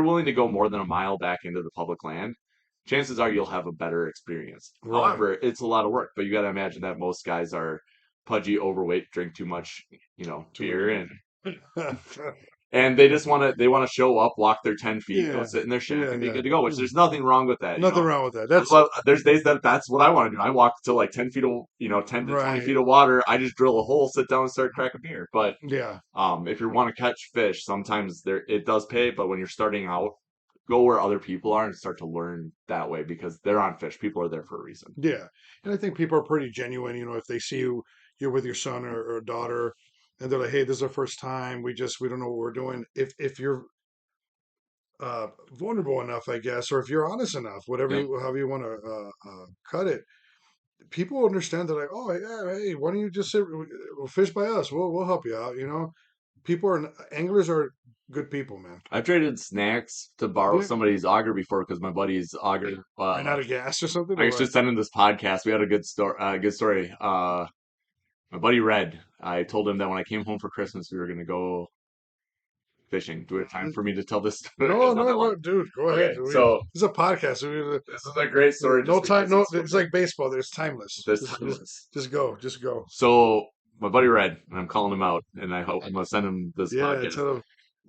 willing to go more than a mile back into the public land, chances are you'll have a better experience. Right. However, it's a lot of work, but you got to imagine that most guys are pudgy, overweight, drink too much, Too beer, many. and they want to show up, walk their 10 feet, go Yeah. sit in their shack, Yeah. and be Yeah. good to go. Which Hmm. there's nothing wrong with that. Nothing wrong with that. That's That's what there's days that's what I want to do. I walk to like 10 feet of 10 to 20 right. feet of water. I just drill a hole, sit down, and start cracking beer. But Yeah. if you want to catch fish, sometimes it does pay. But when you're starting out, go where other people are and start to learn that way because they're on fish. People are there for a reason. Yeah. And I think people are pretty genuine. If they see you're with your son or daughter, and they're like, "Hey, this is our first time. We don't know what we're doing." If you're vulnerable enough, I guess, or if you're honest enough, Yep. however you want to cut it, people understand. They're like, "Oh yeah, hey, why don't you just fish by us? We'll help you out." People are anglers are good people, man. I've traded snacks to borrow Yeah, somebody's auger before because my buddy's auger. ran out of gas or something, I or was what? just sending this podcast. We had a good story. Good story. My buddy Red. I told him that when I came home for Christmas, we were gonna go fishing. Do we have time for me to tell this story? No, It's not no, that long. no, dude, go ahead. Okay, so This is a podcast. this is a great story No just time. because No, it's so it's good. like baseball. There's timeless. This Just, just, timeless. just go. Just go. So my buddy Red, and I'm calling him out, and I hope I'm gonna send him this Yeah, podcast. tell them.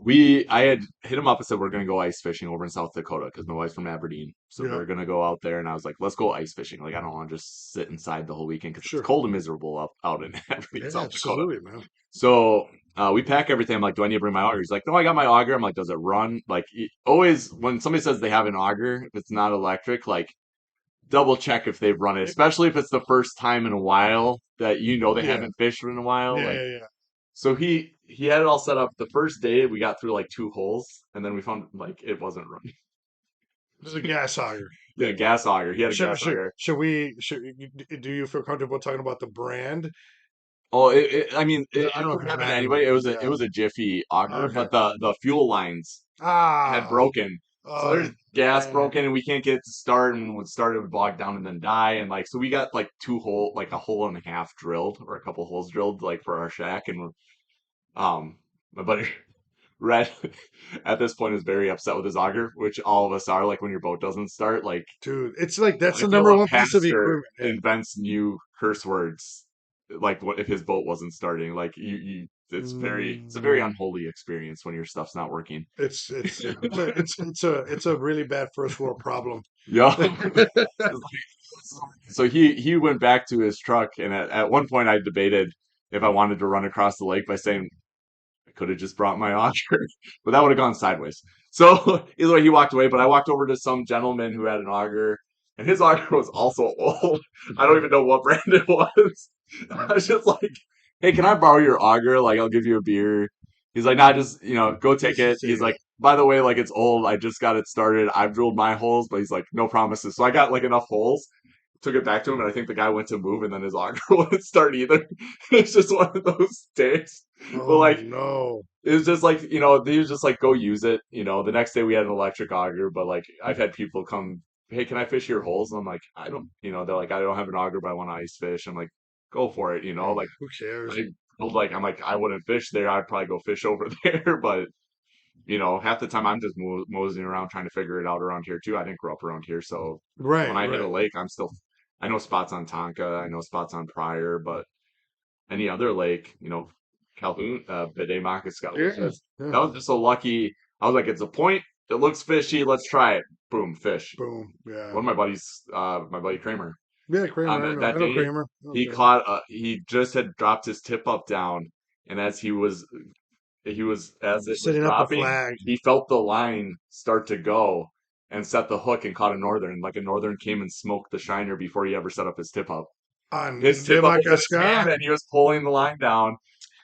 I had hit him up and said we're gonna go ice fishing over in South Dakota because my wife's from Aberdeen, so Yeah, we're gonna go out there. And I was like, let's go ice fishing. Like I don't want to just sit inside the whole weekend because it's sure. cold and miserable out in Aberdeen, Yeah, South Dakota. absolutely, man. So we pack everything. I'm like, do I need to bring my auger? He's like, no, I got my auger. I'm like, does it run? Like always when somebody says they have an auger, if it's not electric, like double check if they've run it, especially if it's the first time in a while that they Yeah, haven't fished in a while. yeah, Like yeah, yeah. so he had it all set up. The first day we got through like 2 holes, and then we found like it wasn't running. This is a gas auger. Yeah, gas auger. He had a Should, gas should, auger. should we? Do you feel comfortable talking about the brand? Oh, I mean, 'Cause it I don't know could if it happen to matters. anybody. It Yeah. was a Jiffy auger, Okay. but the fuel lines had Ah. broken. So Oh there's gas man. broken, and we can't get it to start. And when it started, it would bog down and then die. And like, so we got like like a hole and a half drilled, or a couple holes drilled, like for our shack. And my buddy Red at this point is very upset with his auger, which all of us are. Like when your boat doesn't start, Dude, it's like that's I the feel number a one piece of pastor equipment. Yeah. invents new curse words, like what if his boat wasn't starting? Like it's a very Mm, unholy experience when your stuff's not working. it's a really bad first world problem. Yeah. So he went back to his truck, and at one point I debated if I wanted to run across the lake by saying I could have just brought my auger, but that would have gone sideways. So either way, he walked away. But I walked over to some gentleman who had an auger, and his auger was also old. I don't even know what brand it was. I was just like, "Hey, can I borrow your auger? Like, I'll give you a beer." He's like, "Nah, just go take Just it." take He's like, it. "By the way, like it's old. I just got it started. I've drilled my holes, but he's like, no promises." So I got like enough holes. Took it back to him, and I think the guy went to move, and then his auger wouldn't start either. It's just one of those days. But Oh like, no. it was just like, he was just like, go use it. The next day we had an electric auger, but like I've had people come, hey, can I fish your holes? And I'm like, I don't, they're like, I don't have an auger, but I want to ice fish. I'm like, go for it, Mm, like who cares? I'm like, I wouldn't fish there. I'd probably go fish over there. But, half the time I'm just moseying around trying to figure it out around here too. I didn't grow up around here. So when Right, I hit a right. lake, I know spots on Tonka, I know spots on Pryor, but any other lake, Calhoun, Bidet Makaska. Yeah, That yeah. was just so lucky. I was like, it's a point. It looks fishy. Let's try it. Boom, fish. Boom. Yeah. One of my buddy Kramer, Yeah, on Kramer. that I know day, Kramer. I know he Kramer. caught. He just had dropped his tip up down, and as as it was Setting up the dropping, flag. he felt the line start to go and set the hook and caught a northern. Like a northern came and smoked the shiner before he ever set up his tip up. His On tip up was in his Demakaska. hand, and he was pulling the line down.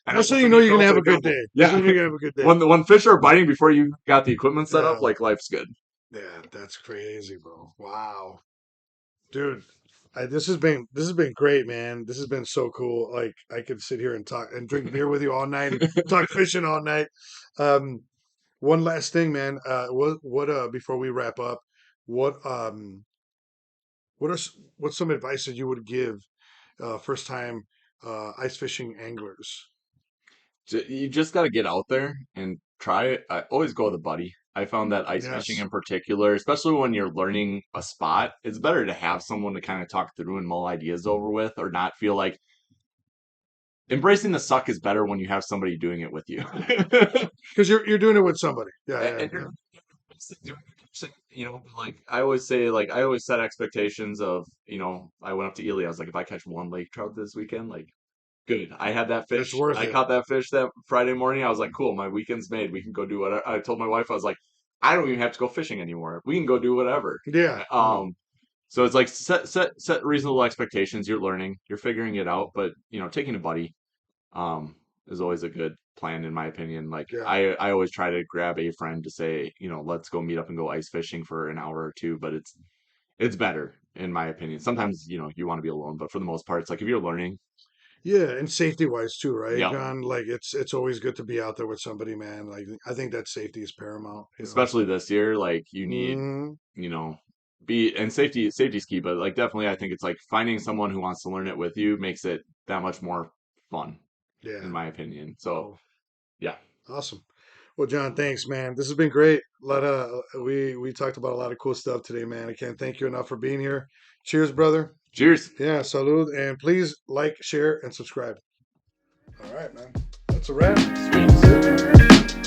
And That's all how of a you sudden know he you're gonna felt have it a go. good day. That's Yeah, when you're gonna have a good day. when fish are biting before you got the equipment set up, Yeah. like life's good. Yeah, that's crazy, bro. Wow. Dude. this has been great, man. This has been so cool. Like I could sit here and talk and drink beer with you all night and talk fishing all night. Um, one last thing, man. What before we wrap up, what what's some advice that you would give first time ice fishing anglers? You just got to get out there and try it. I always go with a buddy. I found that ice fishing Yes, in particular, especially when you're learning a spot, it's better to have someone to kind of talk through and mull ideas over with, or not feel like embracing the suck is better when you have somebody doing it with you. because you're doing it with somebody. Yeah, yeah, And yeah. you're like I always say, like I always set expectations of, I went up to Ely. I was like, if I catch one lake trout this weekend, like good. I had that It's fish. worth I it. caught that fish that Friday morning. I was like, cool, my weekend's made. We can go do whatever. I told my wife, I was like, I don't even have to go fishing anymore. We can go do whatever. Yeah. Um, so it's like set reasonable expectations. You're learning, you're figuring it out, but taking a buddy um is always a good plan in my opinion. Like Yeah. I always try to grab a friend to say, let's go meet up and go ice fishing for an hour or two, but it's better in my opinion. Sometimes, you want to be alone, but for the most part, it's like if you're learning, Yeah, and safety wise too, right, yeah, John? Like it's always good to be out there with somebody, man. Like I think that safety is paramount, you know. especially this year, like you need, Hmm. you know, be and safety's key, but like definitely I think it's like finding someone who wants to learn it with you makes it that much more fun, in Yeah. my opinion. So Cool. yeah. Awesome. Well, John, thanks, man. This has been great. A lot of we talked about a lot of cool stuff today, man. I can't thank you enough for being here. Cheers, brother. Cheers. Yeah, salud, and please like, share, and subscribe. All right, man. That's a wrap. Sweet.